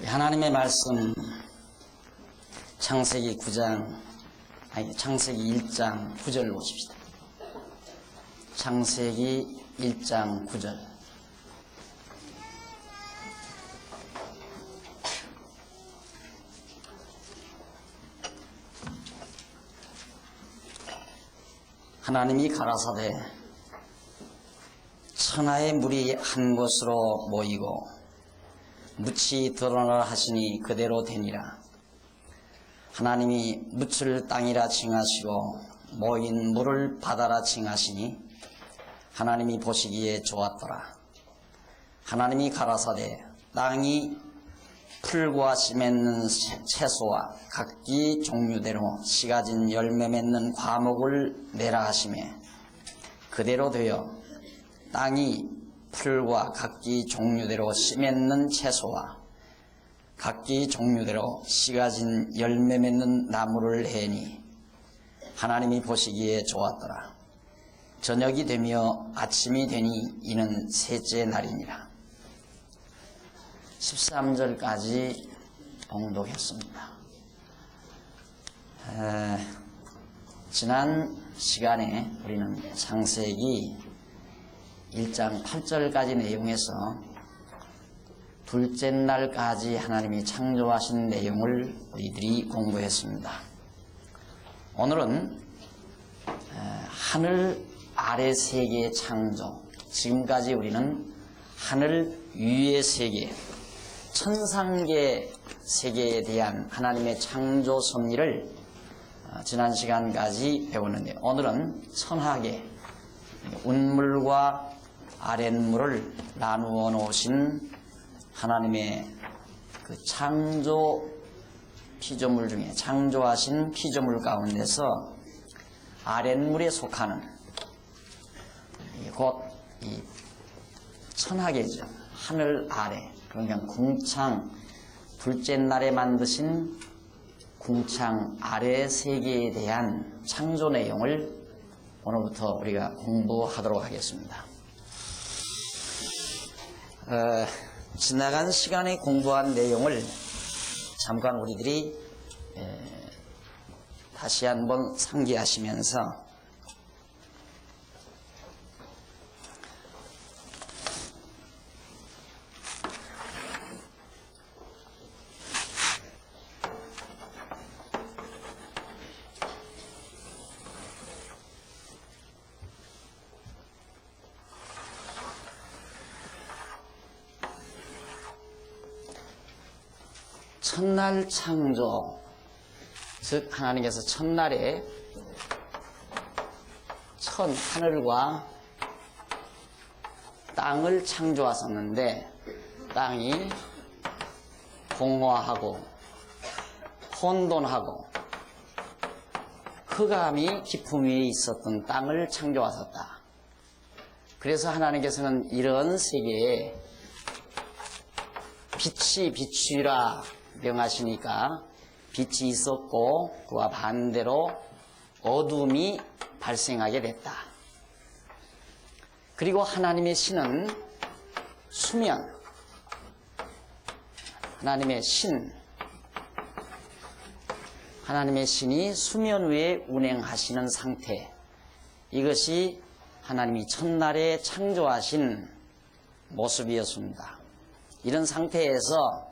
하나님의 말씀 창세기 1장 9절 보십시다. 창세기 1장 9절. 하나님이 가라사대 천하의 물이 한 곳으로 모이고 묻이 드러나라 하시니 그대로 되니라. 하나님이 묻을 땅이라 칭하시고 모인 물을 바다라 칭하시니 하나님이 보시기에 좋았더라. 하나님이 가라사대 땅이 풀과 씨 맺는 채소와 각기 종류대로 씨 가진 열매 맺는 과목을 내라 하시매 그대로 되어 땅이 풀과 각기 종류대로 씨 맺는 채소와 각기 종류대로 씨 가진 열매 맺는 나무를 해니 하나님이 보시기에 좋았더라. 저녁이 되며 아침이 되니 이는 셋째 날이니라. 13절까지 봉독했습니다. 지난 시간에 우리는 창세기 1장 8절까지 내용에서 둘째 날까지 하나님이 창조하신 내용을 우리들이 공부했습니다. 오늘은 하늘 아래 세계의 창조, 지금까지 우리는 하늘 위의 세계, 천상계 세계에 대한 하나님의 창조 섭리를 지난 시간까지 배웠는데, 오늘은 천하계, 운물과 아랫물을 나누어 놓으신 하나님의 그 창조 피조물 중에 창조하신 피조물 가운데서 아랫물에 속하는 곧 이 천하계죠. 하늘 아래, 그러니까 궁창, 둘째 날에 만드신 궁창 아래 세계에 대한 창조 내용을 오늘부터 우리가 공부하도록 하겠습니다. 지나간 시간에 공부한 내용을 잠깐 우리들이 다시 한번 상기하시면서 첫날 창조, 즉 하나님께서 첫날에 하늘과 땅을 창조하셨는데 땅이 공허하고 혼돈하고 흑암이 깊음 위에 있었던 땅을 창조하셨다. 그래서 하나님께서는 이런 세계에 빛이 비추라 명하시니까 빛이 있었고 그와 반대로 어둠이 발생하게 됐다. 그리고 하나님의 신은 수면, 하나님의 신이 수면 위에 운행하시는 상태, 이것이 하나님이 첫날에 창조하신 모습이었습니다. 이런 상태에서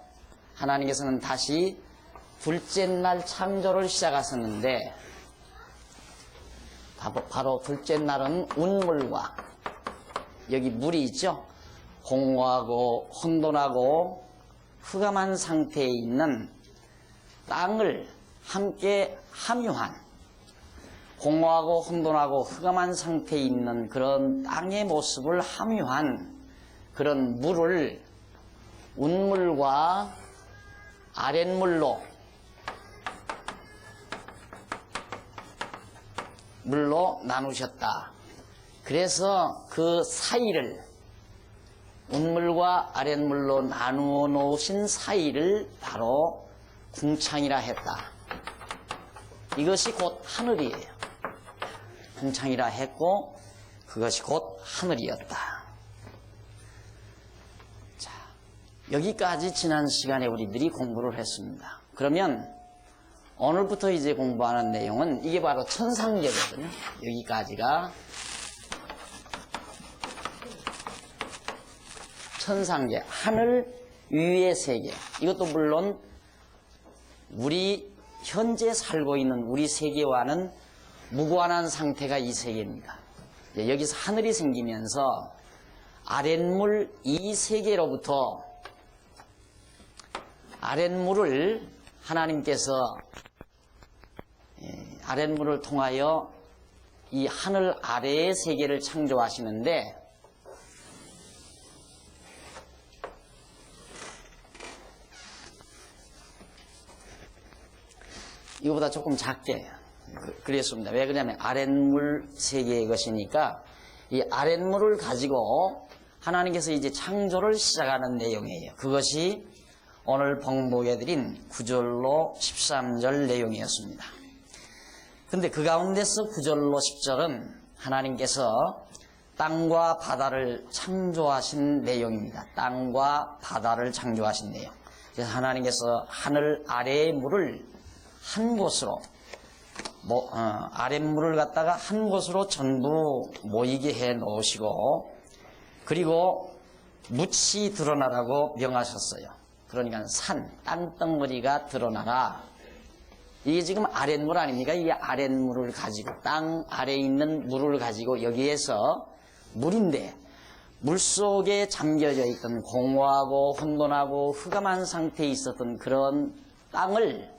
하나님께서는 다시 둘째 날 창조를 시작하셨는데, 바로 둘째 날은 운물과, 여기 물이 있죠? 공허하고 혼돈하고 흑암한 상태에 있는 땅을 함께 함유한, 공허하고 혼돈하고 흑암한 상태에 있는 그런 땅의 모습을 함유한 그런 물을 운물과 아랫물로 나누셨다. 그래서 그 사이를, 운물과 아랫물로 나누어 놓으신 사이를 바로 궁창이라 했다. 이것이 곧 하늘이에요. 궁창이라 했고 그것이 곧 하늘이었다. 자, 여기까지 지난 시간에 우리들이 공부를 했습니다. 그러면 오늘부터 이제 공부하는 내용은 이게 바로 천상계거든요. 여기까지가 천상계, 하늘 위의 세계. 이것도 물론 우리 현재 살고 있는 우리 세계와는 무관한 상태가 이 세계입니다. 여기서 하늘이 생기면서 아랫물 이 세계로부터 아랫물을 하나님께서 아랫물을 통하여 이 하늘 아래의 세계를 창조하시는데, 이거보다 조금 작게 그랬습니다. 왜 그러냐면 아랫물 세계의 것이니까 이 아랫물을 가지고 하나님께서 이제 창조를 시작하는 내용이에요. 그것이 오늘 봉독해드린 9절로 13절 내용이었습니다. 근데 그 가운데서 9절로 10절은 하나님께서 땅과 바다를 창조하신 내용입니다. 땅과 바다를 창조하신 내용. 그래서 하나님께서 하늘 아래의 물을 한 곳으로 아랫물을 갖다가 한 곳으로 전부 모이게 해 놓으시고, 그리고 묻이 드러나라고 명하셨어요. 그러니까 산, 땅덩어리가 드러나라. 이게 지금 아랫물 아닙니까? 이 아랫물을 가지고, 땅 아래에 있는 물을 가지고 여기에서 물인데, 물속에 잠겨져 있던 공허하고 혼돈하고 흑암한 상태에 있었던 그런 땅을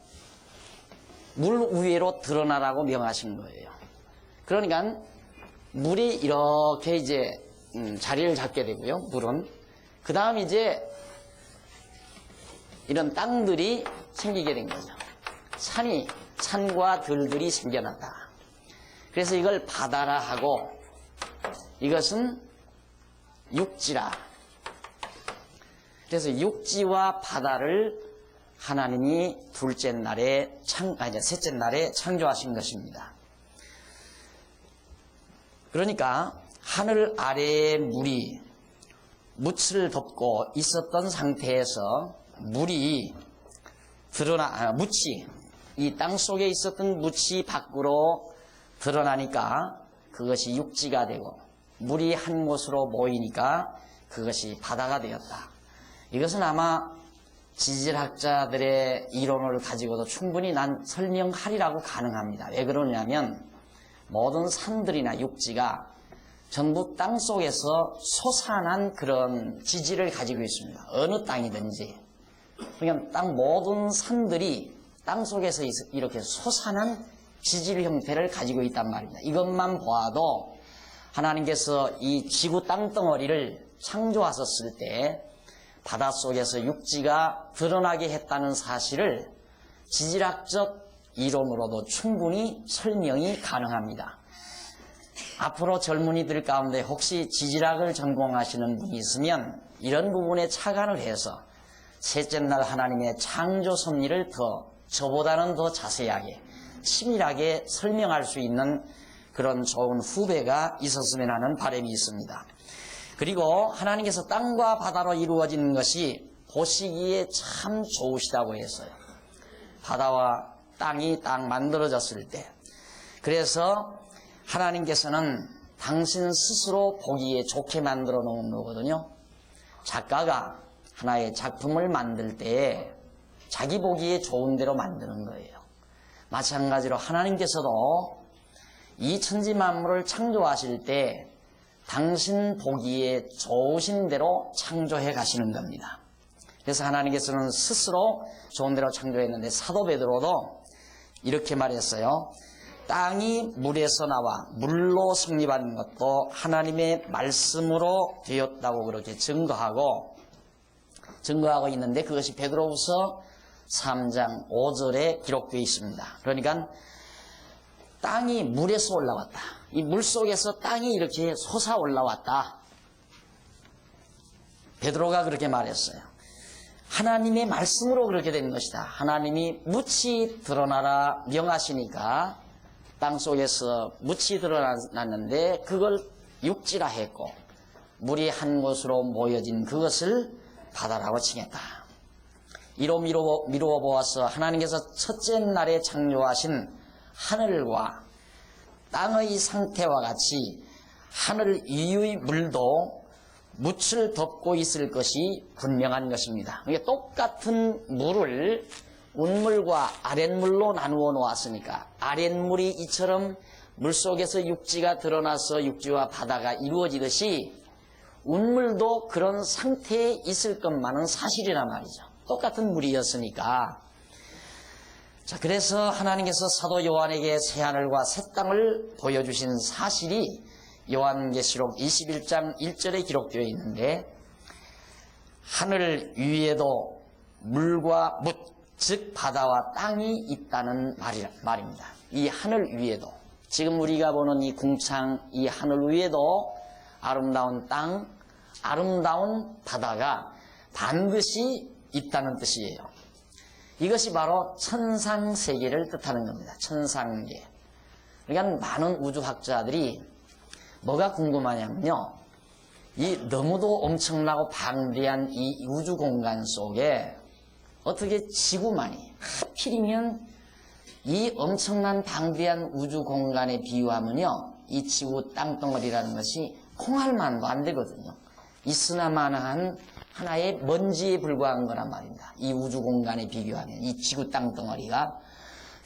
물 위로 드러나라고 명하신 거예요. 그러니까 물이 이렇게 이제 자리를 잡게 되고요. 물은 그 다음 이제 이런 땅들이 생기게 된 거죠. 산과 들들이 생겨났다. 그래서 이걸 바다라 하고, 이것은 육지라. 그래서 육지와 바다를 하나님이 셋째 날에 창조하신 것입니다. 그러니까 하늘 아래의 물이 묻을 덮고 있었던 상태에서 묻이 이 땅 속에 있었던 묻이 밖으로 드러나니까 그것이 육지가 되고, 물이 한 곳으로 모이니까 그것이 바다가 되었다. 이것은 아마 지질학자들의 이론을 가지고도 충분히 난 설명하리라고 가능합니다. 왜 그러냐면 모든 산들이나 육지가 전부 땅 속에서 솟아난 그런 지질을 가지고 있습니다. 어느 땅이든지. 그러니까 땅 모든 산들이 땅 속에서 이렇게 솟아난 지질 형태를 가지고 있단 말입니다. 이것만 보아도 하나님께서 이 지구 땅덩어리를 창조하셨을 때 바닷속에서 육지가 드러나게 했다는 사실을 지질학적 이론으로도 충분히 설명이 가능합니다. 앞으로 젊은이들 가운데 혹시 지질학을 전공하시는 분이 있으면 이런 부분에 착안을 해서 셋째 날 하나님의 창조 섭리를 저보다는 더 자세하게 치밀하게 설명할 수 있는 그런 좋은 후배가 있었으면 하는 바람이 있습니다. 그리고 하나님께서 땅과 바다로 이루어진 것이 보시기에 참 좋으시다고 했어요. 바다와 땅이 딱 만들어졌을 때. 그래서 하나님께서는 당신 스스로 보기에 좋게 만들어 놓은 거거든요. 작가가 하나의 작품을 만들 때 자기 보기에 좋은 대로 만드는 거예요. 마찬가지로 하나님께서도 이 천지 만물을 창조하실 때 당신 보기에 좋으신 대로 창조해 가시는 겁니다. 그래서 하나님께서는 스스로 좋은 대로 창조했는데 사도 베드로도 이렇게 말했어요. 땅이 물에서 나와 물로 성립한 것도 하나님의 말씀으로 되었다고 그렇게 증거하고 있는데, 그것이 베드로후서 3장 5절에 기록되어 있습니다. 그러니까 땅이 물에서 올라왔다. 이 물속에서 땅이 이렇게 솟아 올라왔다. 베드로가 그렇게 말했어요. 하나님의 말씀으로 그렇게 된 것이다. 하나님이 묻이 드러나라 명하시니까 땅속에서 묻이 드러났는데 그걸 육지라 했고, 물이 한 곳으로 모여진 그것을 바다라고 칭했다. 이로 미루어 보아서 하나님께서 첫째 날에 창조하신 하늘과 땅의 상태와 같이 하늘 위의 물도 묻을 덮고 있을 것이 분명한 것입니다. 이게 똑같은 물을 운물과 아랫물로 나누어 놓았으니까 아랫물이 이처럼 물속에서 육지가 드러나서 육지와 바다가 이루어지듯이 운물도 그런 상태에 있을 것만은 사실이란 말이죠. 똑같은 물이었으니까. 자, 그래서 하나님께서 사도 요한에게 새하늘과 새 땅을 보여주신 사실이 요한계시록 21장 1절에 기록되어 있는데, 하늘 위에도 물과 묻, 즉 바다와 땅이 있다는 말입니다. 이 하늘 위에도, 지금 우리가 보는 이 궁창, 이 하늘 위에도 아름다운 땅, 아름다운 바다가 반드시 있다는 뜻이에요. 이것이 바로 천상세계를 뜻하는 겁니다. 천상계. 그러니까 많은 우주학자들이 뭐가 궁금하냐면요, 이 너무도 엄청나고 방대한 이 우주공간 속에 어떻게 지구만이, 하필이면 이 엄청난 방대한 우주공간에 비유하면요, 이 지구 땅덩어리라는 것이 콩알만도 안 되거든요. 있으나마나한 하나의 먼지에 불과한 거란 말입니다. 이 우주공간에 비교하면 이 지구 땅덩어리가.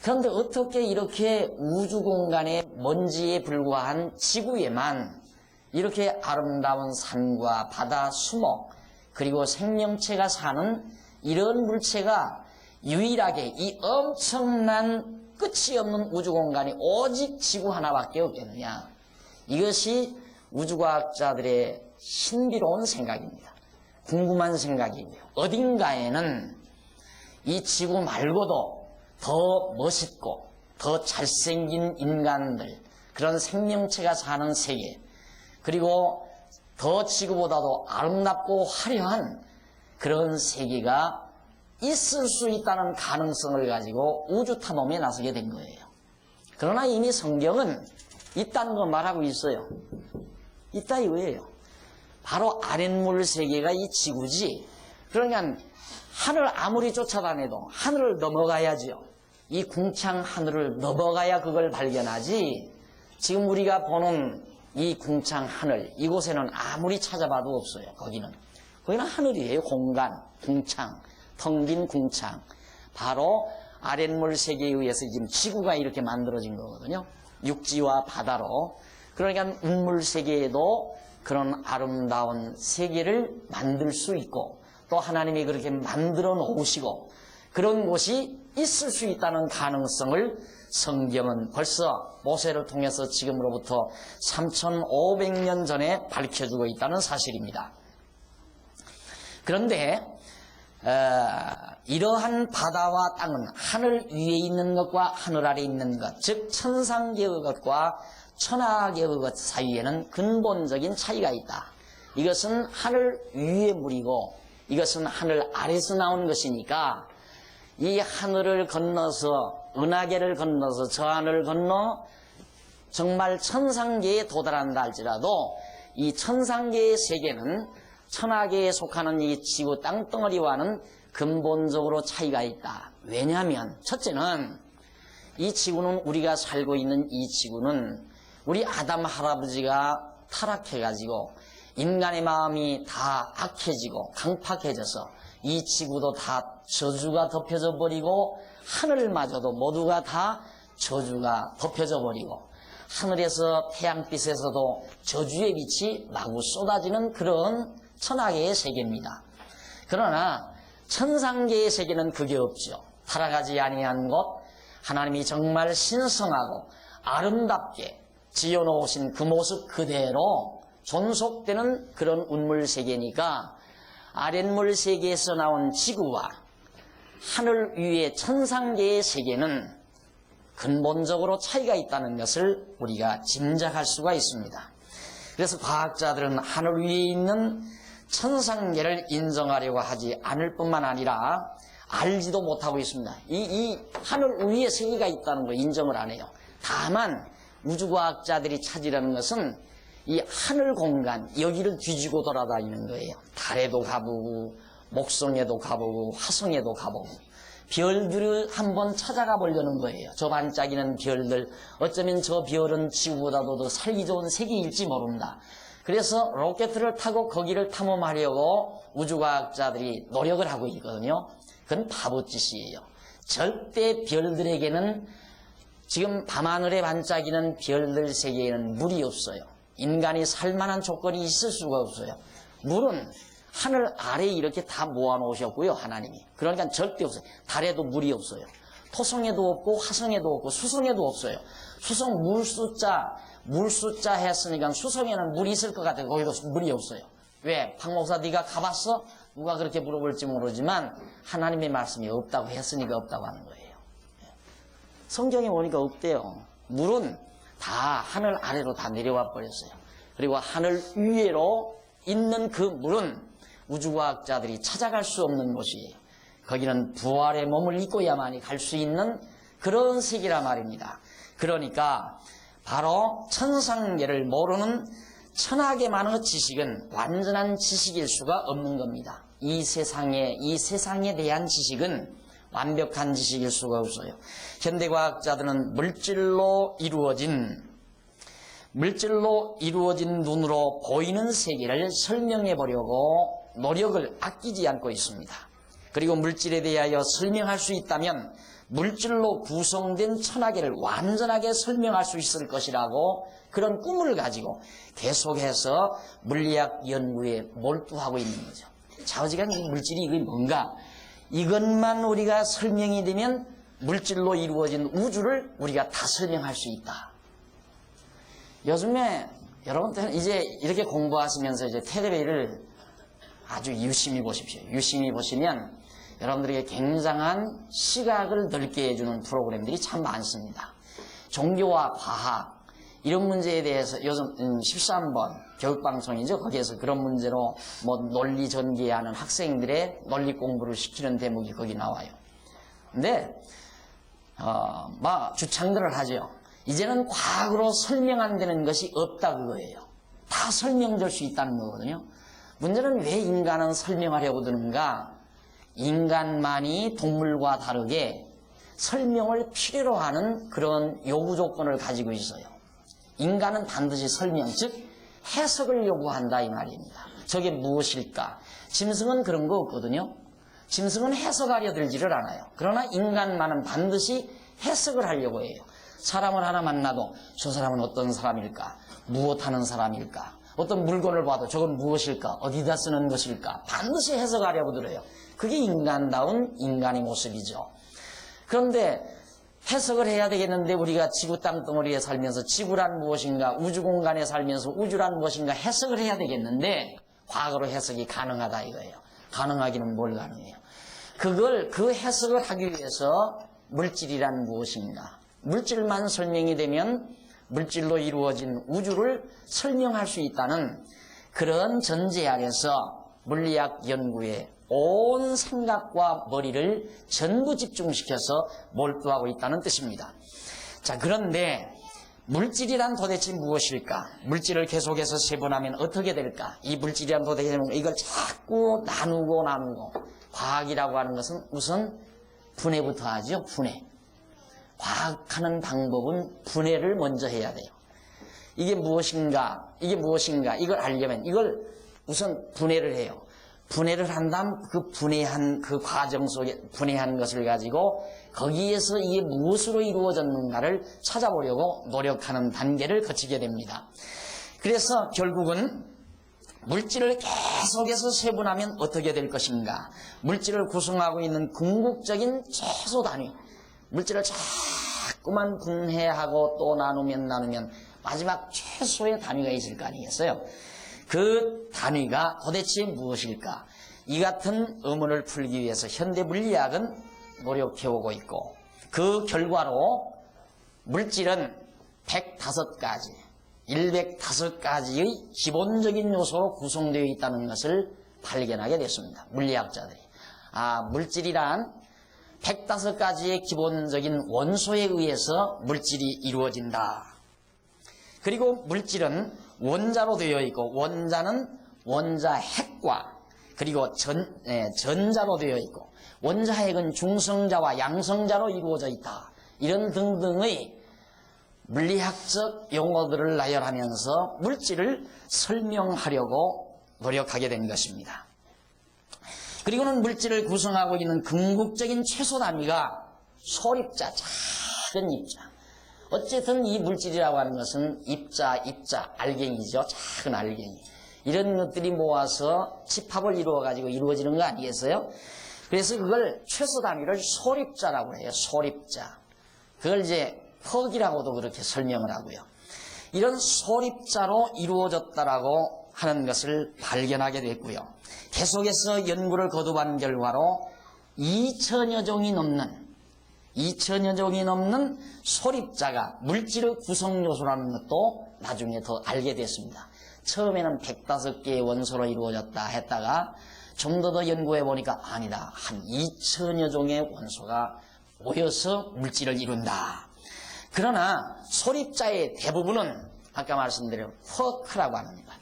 그런데 어떻게 이렇게 우주공간의 먼지에 불과한 지구에만 이렇게 아름다운 산과 바다, 수목, 그리고 생명체가 사는 이런 물체가 유일하게 이 엄청난 끝이 없는 우주공간이 오직 지구 하나밖에 없겠느냐. 이것이 우주과학자들의 신비로운 생각입니다. 궁금한 생각이고요. 어딘가에는 이 지구 말고도 더 멋있고 더 잘생긴 인간들, 그런 생명체가 사는 세계, 그리고 더 지구보다도 아름답고 화려한 그런 세계가 있을 수 있다는 가능성을 가지고 우주 탐험에 나서게 된 거예요. 그러나 이미 성경은 있다는 거 말하고 있어요. 있다 이거예요. 바로 아랫물 세계가 이 지구지. 그러니까 하늘 아무리 쫓아다녀도 하늘을 넘어가야지요. 이 궁창 하늘을 넘어가야 그걸 발견하지. 지금 우리가 보는 이 궁창 하늘, 이곳에는 아무리 찾아봐도 없어요. 거기는 하늘이에요. 공간, 궁창, 텅 빈 궁창. 바로 아랫물 세계에 의해서 지금 지구가 이렇게 만들어진 거거든요. 육지와 바다로. 그러니까 운물 세계에도 그런 아름다운 세계를 만들 수 있고, 또 하나님이 그렇게 만들어 놓으시고 그런 곳이 있을 수 있다는 가능성을 성경은 벌써 모세를 통해서 지금으로부터 3500년 전에 밝혀주고 있다는 사실입니다. 그런데 이러한 바다와 땅은 하늘 위에 있는 것과 하늘 아래에 있는 것, 즉 천상계의 것과 천하계의 것 사이에는 근본적인 차이가 있다. 이것은 하늘 위의 물이고 이것은 하늘 아래에서 나온 것이니까, 이 하늘을 건너서 은하계를 건너서 저 하늘을 건너 정말 천상계에 도달한다 할지라도 이 천상계의 세계는 천하계에 속하는 이 지구 땅덩어리와는 근본적으로 차이가 있다. 왜냐하면 첫째는 이 지구는, 우리가 살고 있는 이 지구는 우리 아담 할아버지가 타락해가지고 인간의 마음이 다 악해지고 강팍해져서 이 지구도 다 저주가 덮여져 버리고 하늘마저도 모두가 다 저주가 덮여져 버리고 하늘에서 태양빛에서도 저주의 빛이 마구 쏟아지는 그런 천하계의 세계입니다. 그러나 천상계의 세계는 그게 없죠. 타락하지 아니한 곳, 하나님이 정말 신성하고 아름답게 지어놓으신 그 모습 그대로 존속되는 그런 운물 세계니까, 아랫물 세계에서 나온 지구와 하늘 위의 천상계의 세계는 근본적으로 차이가 있다는 것을 우리가 짐작할 수가 있습니다. 그래서 과학자들은 하늘 위에 있는 천상계를 인정하려고 하지 않을 뿐만 아니라 알지도 못하고 있습니다. 이 하늘 위에 세계가 있다는 걸 인정을 안 해요. 다만 우주과학자들이 찾으려는 것은 이 하늘 공간, 여기를 뒤지고 돌아다니는 거예요. 달에도 가보고 목성에도 가보고 화성에도 가보고 별들을 한번 찾아가 보려는 거예요. 저 반짝이는 별들, 어쩌면 저 별은 지구보다도 더 살기 좋은 세계일지 모른다. 그래서 로켓을 타고 거기를 탐험하려고 우주과학자들이 노력을 하고 있거든요. 그건 바보짓이에요. 절대 별들에게는, 지금 밤하늘에 반짝이는 별들 세계에는 물이 없어요. 인간이 살만한 조건이 있을 수가 없어요. 물은 하늘 아래에 이렇게 다 모아놓으셨고요, 하나님이. 그러니까 절대 없어요. 달에도 물이 없어요. 토성에도 없고 화성에도 없고 수성에도 없어요. 수성 물 숫자 했으니까 수성에는 물이 있을 것 같아요. 거기도 물이 없어요. 왜? 박 목사 네가 가봤어? 누가 그렇게 물어볼지 모르지만 하나님의 말씀이 없다고 했으니까 없다고 하는 거예요. 성경에 보니까 없대요. 물은 다 하늘 아래로 다 내려와 버렸어요. 그리고 하늘 위에로 있는 그 물은 우주과학자들이 찾아갈 수 없는 곳이에요. 거기는 부활의 몸을 입고야만이 갈 수 있는 그런 세계라 말입니다. 그러니까 바로 천상계를 모르는 천하계만의 지식은 완전한 지식일 수가 없는 겁니다. 이 세상에 대한 지식은 완벽한 지식일 수가 없어요. 현대과학자들은 물질로 이루어진 눈으로 보이는 세계를 설명해 보려고 노력을 아끼지 않고 있습니다. 그리고 물질에 대하여 설명할 수 있다면 물질로 구성된 천하계를 완전하게 설명할 수 있을 것이라고 그런 꿈을 가지고 계속해서 물리학 연구에 몰두하고 있는 거죠. 좌우지간 물질이 이게 뭔가, 이것만 우리가 설명이 되면 물질로 이루어진 우주를 우리가 다 설명할 수 있다. 요즘에 여러분들은 이제 이렇게 공부하시면서 이제 텔레비를 아주 유심히 보십시오. 유심히 보시면 여러분들에게 굉장한 시각을 넓게 해주는 프로그램들이 참 많습니다. 종교와 과학 이런 문제에 대해서 요즘 13번 교육방송이죠. 거기에서 그런 문제로 뭐 논리 전개하는 학생들의 논리 공부를 시키는 대목이 거기 나와요. 근데 막 주창들을 하죠. 이제는 과학으로 설명 안 되는 것이 없다 그거예요. 다 설명될 수 있다는 거거든요. 문제는 왜 인간은 설명하려고 드는가? 인간만이 동물과 다르게 설명을 필요로 하는 그런 요구 조건을 가지고 있어요. 인간은 반드시 설명, 즉 해석을 요구한다 이 말입니다. 저게 무엇일까? 짐승은 그런 거 없거든요. 짐승은 해석하려 들지를 않아요. 그러나 인간만은 반드시 해석을 하려고 해요. 사람을 하나 만나도 저 사람은 어떤 사람일까? 무엇하는 사람일까? 어떤 물건을 봐도 저건 무엇일까? 어디다 쓰는 것일까? 반드시 해석하려고 들어요. 그게 인간다운 인간의 모습이죠. 그런데 해석을 해야 되겠는데 우리가 지구 땅덩어리에 살면서 지구란 무엇인가, 우주공간에 살면서 우주란 무엇인가 해석을 해야 되겠는데 과학으로 해석이 가능하다 이거예요. 가능하기는 뭘 가능해요? 그 해석을 하기 위해서 물질이란 무엇인가, 물질만 설명이 되면 물질로 이루어진 우주를 설명할 수 있다는 그런 전제 아래서 물리학 연구에 온 생각과 머리를 전부 집중시켜서 몰두하고 있다는 뜻입니다. 자, 그런데 물질이란 도대체 무엇일까? 물질을 계속해서 세분하면 어떻게 될까? 이 물질이란 도대체 이걸 자꾸 나누고 과학이라고 하는 것은 우선 분해부터 하죠. 분해. 과학하는 방법은 분해를 먼저 해야 돼요. 이게 무엇인가 이걸 알려면 이걸 우선 분해를 해요. 분해를 한 다음 그 분해한 그 과정 속에 분해한 것을 가지고 거기에서 이게 무엇으로 이루어졌는가를 찾아보려고 노력하는 단계를 거치게 됩니다. 그래서 결국은 물질을 계속해서 세분하면 어떻게 될 것인가? 물질을 구성하고 있는 궁극적인 최소 단위, 물질을 자꾸만 분해하고 또 나누면 마지막 최소의 단위가 있을 거 아니겠어요? 그 단위가 도대체 무엇일까? 이 같은 의문을 풀기 위해서 현대 물리학은 노력해오고 있고, 그 결과로 물질은 105가지, 105가지의 기본적인 요소로 구성되어 있다는 것을 발견하게 됐습니다. 물리학자들이. 물질이란 105가지의 기본적인 원소에 의해서 물질이 이루어진다. 그리고 물질은 원자로 되어 있고, 원자는 원자 핵과 그리고 전자로 되어 있고 원자핵은 중성자와 양성자로 이루어져 있다. 이런 등등의 물리학적 용어들을 나열하면서 물질을 설명하려고 노력하게 된 것입니다. 그리고는 물질을 구성하고 있는 궁극적인 최소 단위가 소립자, 작은 입자. 어쨌든 이 물질이라고 하는 것은 입자, 알갱이죠. 작은 알갱이. 이런 것들이 모아서 집합을 이루어가지고 이루어지는 거 아니겠어요? 그래서 그걸 최소 단위를 소립자라고 해요. 소립자. 그걸 이제 퍽이라고도 그렇게 설명을 하고요. 이런 소립자로 이루어졌다라고 하는 것을 발견하게 됐고요. 계속해서 연구를 거듭한 결과로 2천여 종이 넘는 소립자가 물질의 구성 요소라는 것도 나중에 더 알게 됐습니다. 처음에는 105개의 원소로 이루어졌다 했다가 좀 더 연구해 보니까 아니다. 한 2천여 종의 원소가 모여서 물질을 이룬다. 그러나 소립자의 대부분은 아까 말씀드린 쿼크라고 합니다.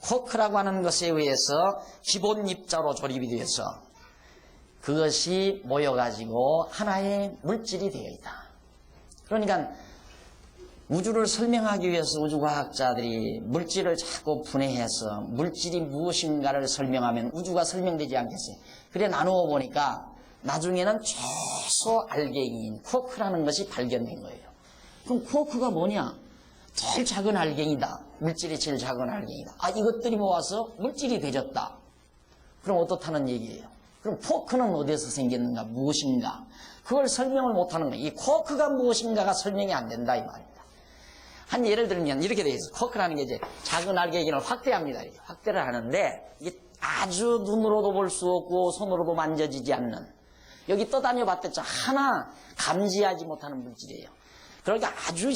쿼크라고 하는 것에 의해서 기본 입자로 조립이 되어서 그것이 모여가지고 하나의 물질이 되어 있다. 그러니까 우주를 설명하기 위해서 우주과학자들이 물질을 자꾸 분해해서 물질이 무엇인가를 설명하면 우주가 설명되지 않겠어요. 그래 나누어 보니까 나중에는 최소 알갱이인 쿼크라는 것이 발견된 거예요. 그럼 쿼크가 뭐냐? 제일 작은 알갱이다. 물질이 제일 작은 알갱이다. 아, 이것들이 모아서 물질이 되졌다. 그럼 어떻다는 얘기예요? 그럼 쿼크는 어디서 생겼는가? 무엇인가? 그걸 설명을 못하는 거예요. 이 쿼크가 무엇인가가 설명이 안 된다 이 말입니다. 한 예를 들면 이렇게 되어 있어요. 쿼크라는 게 이제 작은 알갱이를 확대합니다. 이렇게 확대를 하는데 이게 아주 눈으로도 볼 수 없고 손으로도 만져지지 않는 여기 떠다녀 봤댔죠. 하나 감지하지 못하는 물질이에요. 그러니까 아주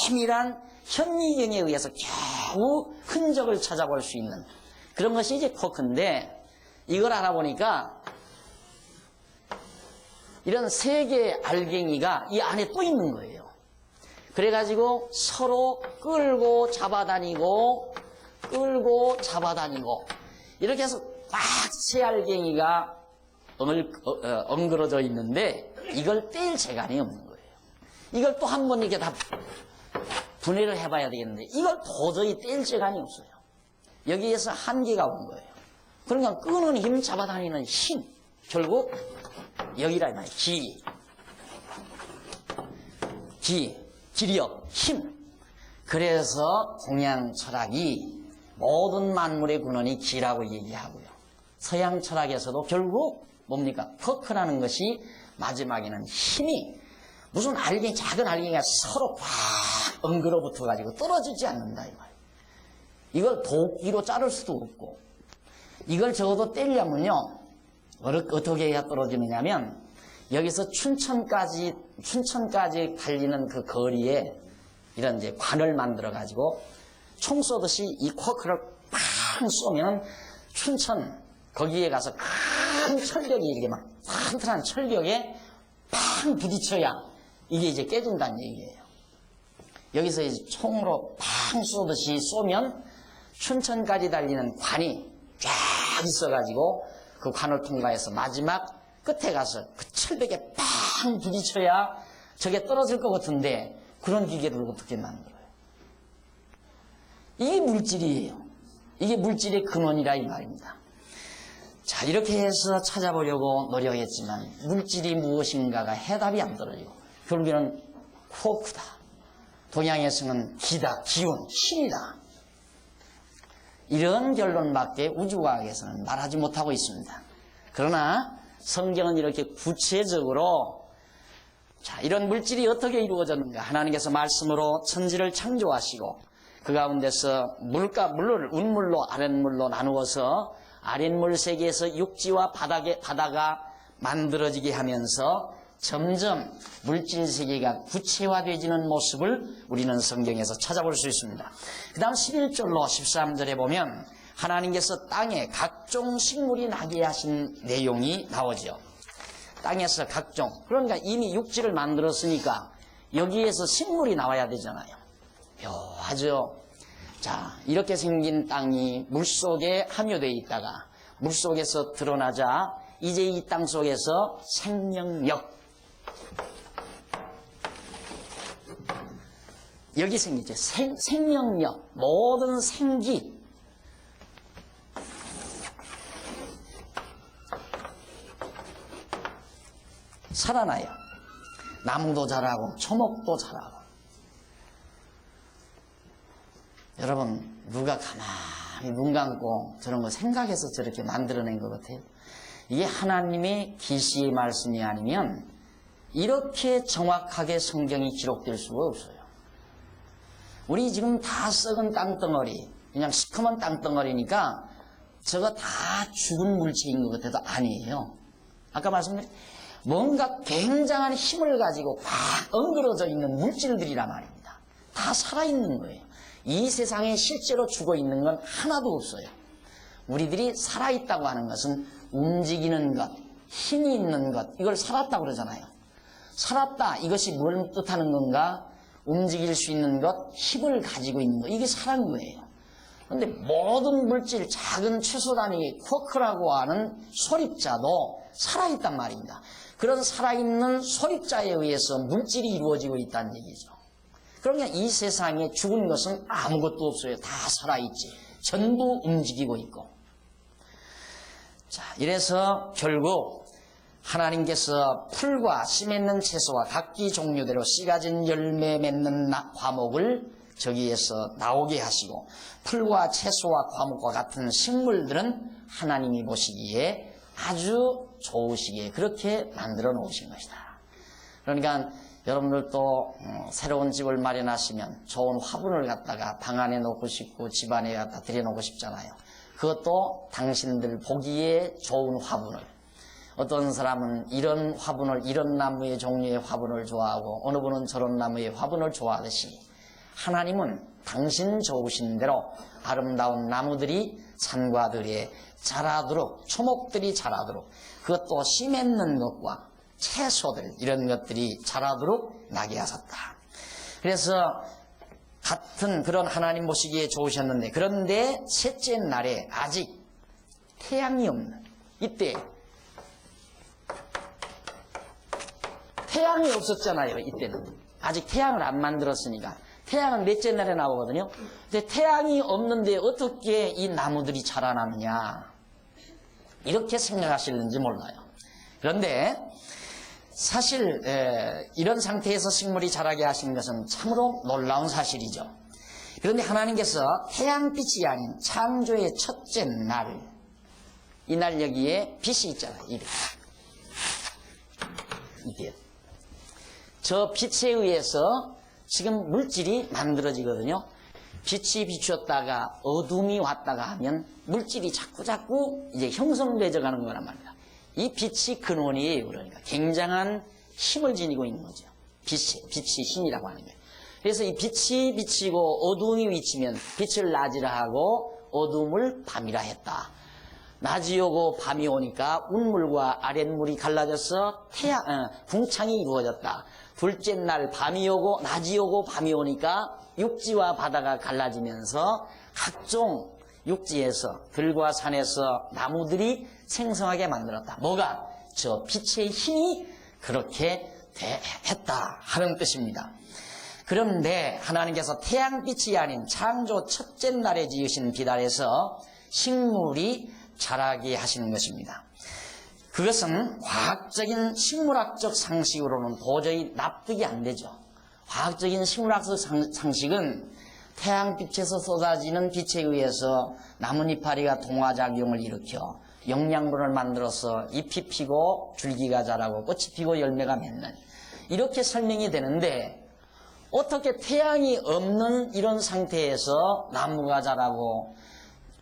세밀한 현미경에 의해서 겨우 흔적을 찾아볼 수 있는 그런 것이 이제 쿼크인데 이걸 알아보니까 이런 세 개의 알갱이가 이 안에 또 있는 거예요. 그래가지고 서로 끌고 잡아다니고 이렇게 해서 막 세 알갱이가 엉그러져 있는데 이걸 뗄 재간이 없는 거예요. 이걸 또 한 번 이렇게 다 분해를 해봐야 되겠는데 이걸 도저히 뗄 재간이 없어요. 여기에서 한계가 온 거예요. 그러니까 끄는 힘, 잡아다니는 힘, 결국 여기라 이 말이에요. 기력, 힘. 그래서 동양 철학이 모든 만물의 근원이 기라고 얘기하고요. 서양 철학에서도 결국 뭡니까? 쿼크라는 것이 마지막에는 힘이 무슨 알갱이, 작은 알갱이가 서로 꽉 엉그러 붙어가지고 떨어지지 않는다 이 말이에요. 이걸 도끼로 자를 수도 없고 이걸 적어도 떼려면요 어떻게 해야 떨어지느냐면 여기서 춘천까지 달리는 그 거리에 이런 이제 관을 만들어 가지고 총 쏘듯이 이 쿼크를 팡 쏘면 춘천 거기에 가서 큰 철벽이 이렇게 막 튼튼한 철벽에 팡 부딪혀야 이게 이제 깨진다는 얘기예요. 여기서 이제 총으로 팡 쏘듯이 쏘면 춘천까지 달리는 관이 쫙 있어가지고 그 관을 통과해서 마지막 끝에 가서 그 철벽에 팡 부딪혀야 저게 떨어질 것 같은데 그런 기계를 어떻게 만들어요? 이게 물질이에요. 이게 물질의 근원이라 이 말입니다. 자, 이렇게 해서 찾아보려고 노력했지만 물질이 무엇인가가 해답이 안 떨어지고 결국에는 쿼크다. 동양에서는 기다, 기운, 힘이다. 이런 결론밖에 우주과학에서는 말하지 못하고 있습니다. 그러나 성경은 이렇게 구체적으로 자, 이런 물질이 어떻게 이루어졌는가 하나님께서 말씀으로 천지를 창조하시고 그 가운데서 물과 물을 운물로 아랫물로 나누어서 아랫물 세계에서 육지와 바다가 만들어지게 하면서 점점 물질 세계가 구체화되지는 모습을 우리는 성경에서 찾아볼 수 있습니다. 그 다음 11절로 13절에 보면 하나님께서 땅에 각종 식물이 나게 하신 내용이 나오죠. 땅에서 각종, 그러니까 이미 육지를 만들었으니까 여기에서 식물이 나와야 되잖아요. 묘하죠. 자, 이렇게 생긴 땅이 물속에 함유되어 있다가 물속에서 드러나자 이제 이 땅속에서 생명력, 여기 생기죠. 생명력, 모든 생기, 살아나요. 나무도 자라고 초목도 자라고. 여러분, 누가 가만히 눈 감고 저런 거 생각해서 저렇게 만들어낸 것 같아요? 이게 하나님의 계시의 말씀이 아니면 이렇게 정확하게 성경이 기록될 수가 없어요. 우리 지금 다 썩은 땅덩어리, 그냥 시커먼 땅덩어리니까 저거 다 죽은 물체인 것 같아도 아니에요. 아까 말씀드린 뭔가 굉장한 힘을 가지고 막 엉그러져 있는 물질들이란 말입니다. 다 살아있는 거예요. 이 세상에 실제로 죽어 있는 건 하나도 없어요. 우리들이 살아있다고 하는 것은 움직이는 것, 힘이 있는 것, 이걸 살았다고 그러잖아요. 살았다, 이것이 뭘 뜻하는 건가? 움직일 수 있는 것, 힘을 가지고 있는 것, 이게 살아있는 거예요. 그런데 모든 물질, 작은 최소 단위의 쿼크라고 하는 소립자도 살아있단 말입니다. 그런 살아있는 소립자에 의해서 물질이 이루어지고 있다는 얘기죠. 그러니까 이 세상에 죽은 것은 아무것도 없어요. 다 살아있지. 전부 움직이고 있고. 자, 이래서 결국 하나님께서 풀과 씨 맺는 채소와 각기 종류대로 씨 가진 열매 맺는 과목을 저기에서 나오게 하시고, 풀과 채소와 과목과 같은 식물들은 하나님이 보시기에 아주 좋으시기에 그렇게 만들어 놓으신 것이다. 그러니까 여러분들도 새로운 집을 마련하시면 좋은 화분을 갖다가 방 안에 놓고 싶고 집 안에 갖다 들여놓고 싶잖아요. 그것도 당신들 보기에 좋은 화분을, 어떤 사람은 이런 화분을, 이런 나무의 종류의 화분을 좋아하고 어느 분은 저런 나무의 화분을 좋아하듯이 하나님은 당신 좋으신 대로 아름다운 나무들이 산과 들에 자라도록, 초목들이 자라도록, 그것도 씨 맺는 것과 채소들, 이런 것들이 자라도록 나게 하셨다. 그래서 같은 그런 하나님 보시기에 좋으셨는데, 그런데 셋째 날에 아직 태양이 없는 이때, 태양이 없었잖아요. 이때는 아직 태양을 안 만들었으니까. 태양은 넷째 날에 나오거든요. 근데 태양이 없는데 어떻게 이 나무들이 자라나느냐, 이렇게 생각하실는지 몰라요. 그런데 사실 이런 상태에서 식물이 자라게 하신 것은 참으로 놀라운 사실이죠. 그런데 하나님께서 태양빛이 아닌 창조의 첫째 날, 이날 여기에 빛이 있잖아요. 이게 저 빛에 의해서 지금 물질이 만들어지거든요. 빛이 비추었다가 어둠이 왔다가 하면 물질이 자꾸자꾸 이제 형성되어 가는 거란 말입니다. 이 빛이 근원이에요. 그러니까 굉장한 힘을 지니고 있는 거죠. 빛이 힘이라고 하는 거예요. 그래서 이 빛이 비치고 어둠이 비치면 빛을 낮이라 하고 어둠을 밤이라 했다. 낮이 오고 밤이 오니까 운물과 아랫물이 갈라져서 궁창이 이루어졌다. 둘째 날 밤이 오고 낮이 오고 밤이 오니까 육지와 바다가 갈라지면서 각종 육지에서 들과 산에서 나무들이 생성하게 만들었다. 뭐가? 저 빛의 힘이 그렇게 했다 하는 뜻입니다. 그런데 하나님께서 태양빛이 아닌 창조 첫째 날에 지으신 빛 아래서 식물이 자라게 하시는 것입니다. 그것은 과학적인 식물학적 상식으로는 도저히 납득이 안 되죠. 과학적인 식물학적 상식은 태양빛에서 쏟아지는 빛에 의해서 나뭇이파리가 동화작용을 일으켜 영양분을 만들어서 잎이 피고 줄기가 자라고 꽃이 피고 열매가 맺는, 이렇게 설명이 되는데 어떻게 태양이 없는 이런 상태에서 나무가 자라고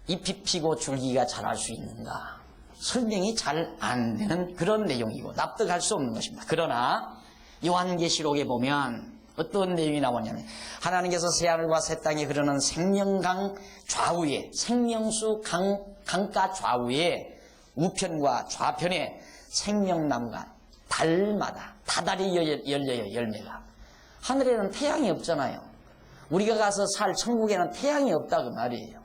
잎이 피고 줄기가 자랄 수 있는가? 설명이 잘 안 되는 그런 내용이고 납득할 수 없는 것입니다. 그러나 요한계시록에 보면 어떤 내용이 나오냐면, 하나님께서 새하늘과 새 땅에 흐르는 생명강 좌우에, 생명수 강가 좌우에 우편과 좌편에 생명나무가 달마다 다달이 열려요. 열매가. 하늘에는 태양이 없잖아요. 우리가 가서 살 천국에는 태양이 없다 그 말이에요.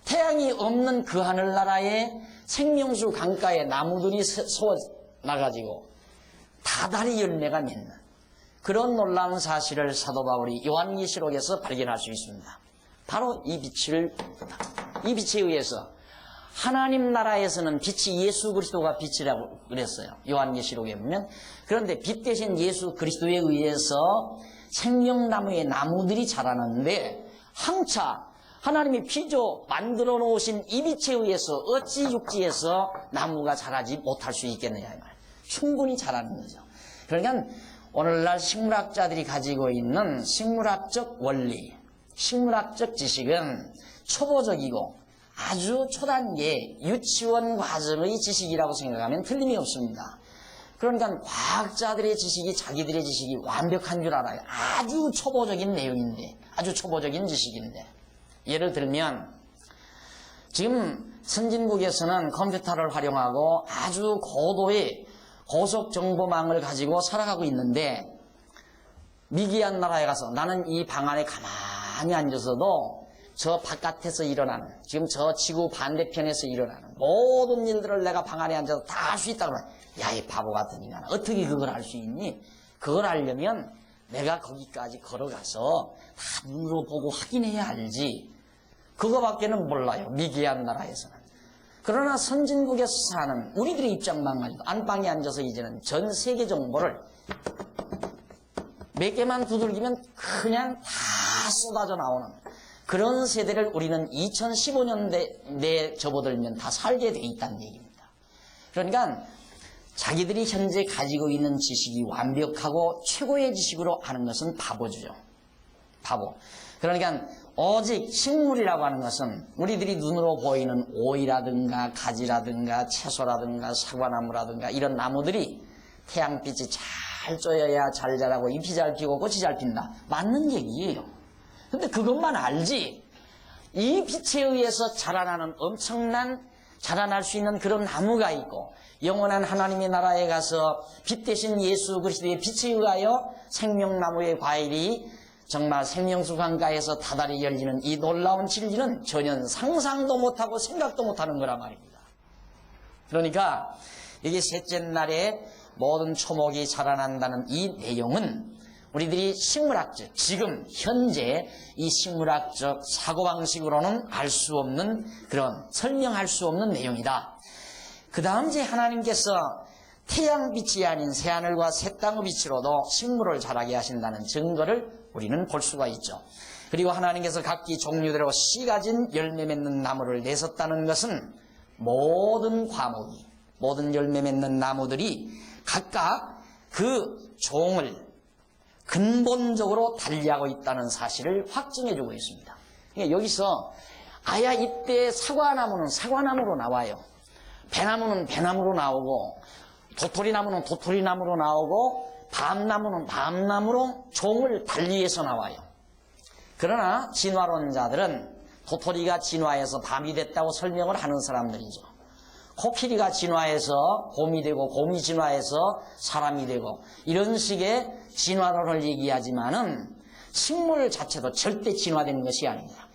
태양이 없는 그 하늘나라에 생명수 강가에 나무들이 솟아 나가지고 다달이 열매가 맺는 그런 놀라운 사실을 사도 바울이 요한계시록에서 발견할 수 있습니다. 바로 이 빛에 의해서 하나님 나라에서는 빛이 예수 그리스도가 빛이라고 그랬어요. 요한계시록에 보면. 그런데 빛 대신 예수 그리스도에 의해서 생명나무의 나무들이 자라는데 항차 하나님이 피조 만들어 놓으신 이 빛에 의해서 어찌 육지에서 나무가 자라지 못할 수 있겠느냐 이 말. 충분히 자라는 거죠. 그러니까 오늘날 식물학자들이 가지고 있는 식물학적 원리, 식물학적 지식은 초보적이고 아주 초단계 유치원 과정의 지식이라고 생각하면 틀림이 없습니다. 그러니까 과학자들의 지식이 자기들의 지식이 완벽한 줄 알아요. 아주 초보적인 내용인데, 아주 초보적인 지식인데. 예를 들면 지금 선진국에서는 컴퓨터를 활용하고 아주 고도의 고속정보망을 가지고 살아가고 있는데 미개한 나라에 가서 나는 이 방 안에 가만히 앉아서도 저 바깥에서 일어나는, 지금 저 지구 반대편에서 일어나는 모든 일들을 내가 방 안에 앉아서 다 할 수 있다고 하면, 야, 이 바보 같은 인간아, 어떻게 그걸 할 수 있니? 그걸 하려면 내가 거기까지 걸어가서 다 눈으로 보고 확인해야 알지. 그거밖에는 몰라요, 미개한 나라에서는. 그러나 선진국에서 사는 우리들의 입장만 가지고 안방에 앉아서 이제는 전 세계 정보를 몇 개만 두들기면 그냥 다 쏟아져 나오는 그런 세대를 우리는 2015년대에 접어들면 다 살게 돼 있다는 얘기입니다. 그러니까 자기들이 현재 가지고 있는 지식이 완벽하고 최고의 지식으로 하는 것은 바보죠. 바보. 그러니까 오직 식물이라고 하는 것은 우리들이 눈으로 보이는 오이라든가 가지라든가 채소라든가 사과나무라든가 이런 나무들이 태양빛이 잘 쬐어야 잘 자라고 잎이 잘 피고 꽃이 잘 핀다. 맞는 얘기예요. 근데 그것만 알지 이 빛에 의해서 자라나는 엄청난 자라날 수 있는 그런 나무가 있고 영원한 하나님의 나라에 가서 빛 대신 예수 그리스도의 빛에 의하여 생명나무의 과일이 정말 생명수 강가에서 다달이 열리는 이 놀라운 진리는 전혀 상상도 못하고 생각도 못하는 거란 말입니다. 그러니까 이게 셋째 날에 모든 초목이 자라난다는 이 내용은 우리들이 식물학적, 지금 현재 이 식물학적 사고방식으로는 알 수 없는 그런 설명할 수 없는 내용이다. 그 다음 이제 하나님께서 태양빛이 아닌 새하늘과 새 땅의 빛으로도 식물을 자라게 하신다는 증거를 우리는 볼 수가 있죠. 그리고 하나님께서 각기 종류대로 씨 가진 열매 맺는 나무를 내섰다는 것은 모든 과목이, 모든 열매 맺는 나무들이 각각 그 종을 근본적으로 달리하고 있다는 사실을 확증해주고 있습니다. 그러니까 여기서 아야 이때 사과나무는 사과나무로 나와요. 배나무는 배나무로 나오고 도토리나무는 도토리나무로 나오고 밤나무는 밤나무로 종을 달리해서 나와요. 그러나 진화론자들은 도토리가 진화해서 밤이 됐다고 설명을 하는 사람들이죠. 코끼리가 진화해서 곰이 되고 곰이 진화해서 사람이 되고 이런 식의 진화론을 얘기하지만은 식물 자체도 절대 진화된 것이 아닙니다.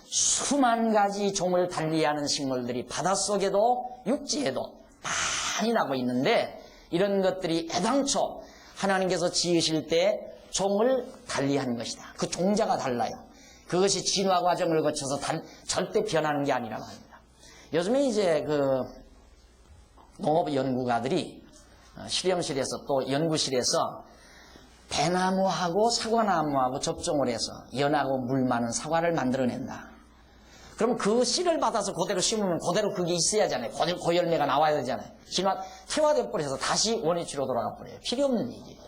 수만 가지 종을 달리하는 식물들이 바닷속에도 육지에도 많이 나고 있는데 이런 것들이 애당초 하나님께서 지으실 때 종을 달리한 것이다. 그 종자가 달라요. 그것이 진화 과정을 거쳐서 절대 변하는 게 아니라 말입니다. 요즘에 이제 그 농업 연구가들이 실험실에서 또 연구실에서 배나무하고 사과나무하고 접종을 해서 연하고 물 많은 사과를 만들어낸다. 그럼 그 씨를 받아서 그대로 심으면 그대로 그게 있어야 하잖아요. 그 열매가 나와야 되잖아요. 태화돼 버려서 다시 원위치로 돌아가 버려요. 필요 없는 얘기예요.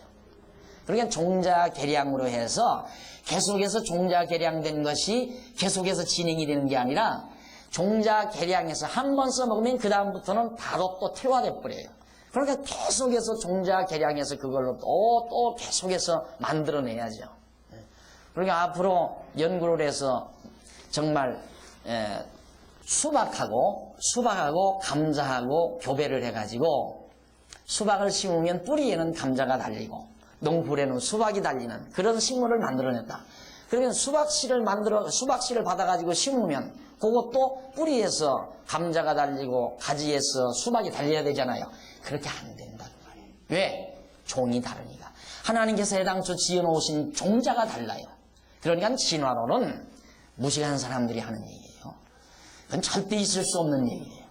그러니까 종자 개량으로 해서 계속해서 종자 개량된 것이 계속해서 진행이 되는 게 아니라 종자 개량해서 한 번 써먹으면 그 다음부터는 바로 또 태화돼 버려요. 그러니까 계속해서 종자 개량해서 그걸로 또 계속해서 만들어내야죠. 그러니까 앞으로 연구를 해서 정말 수박하고 감자하고 교배를 해가지고 수박을 심으면 뿌리에는 감자가 달리고 농풀에는 수박이 달리는 그런 식물을 만들어냈다. 그러면 수박씨를 받아가지고 심으면 그것도 뿌리에서 감자가 달리고 가지에서 수박이 달려야 되잖아요. 그렇게 안 된다는 말이에요. 왜? 종이 다르니까. 하나님께서 해당초 지어놓으신 종자가 달라요. 그러니까 진화론은 무식한 사람들이 하는 얘기예요. 그건 절대 있을 수 없는 얘기예요.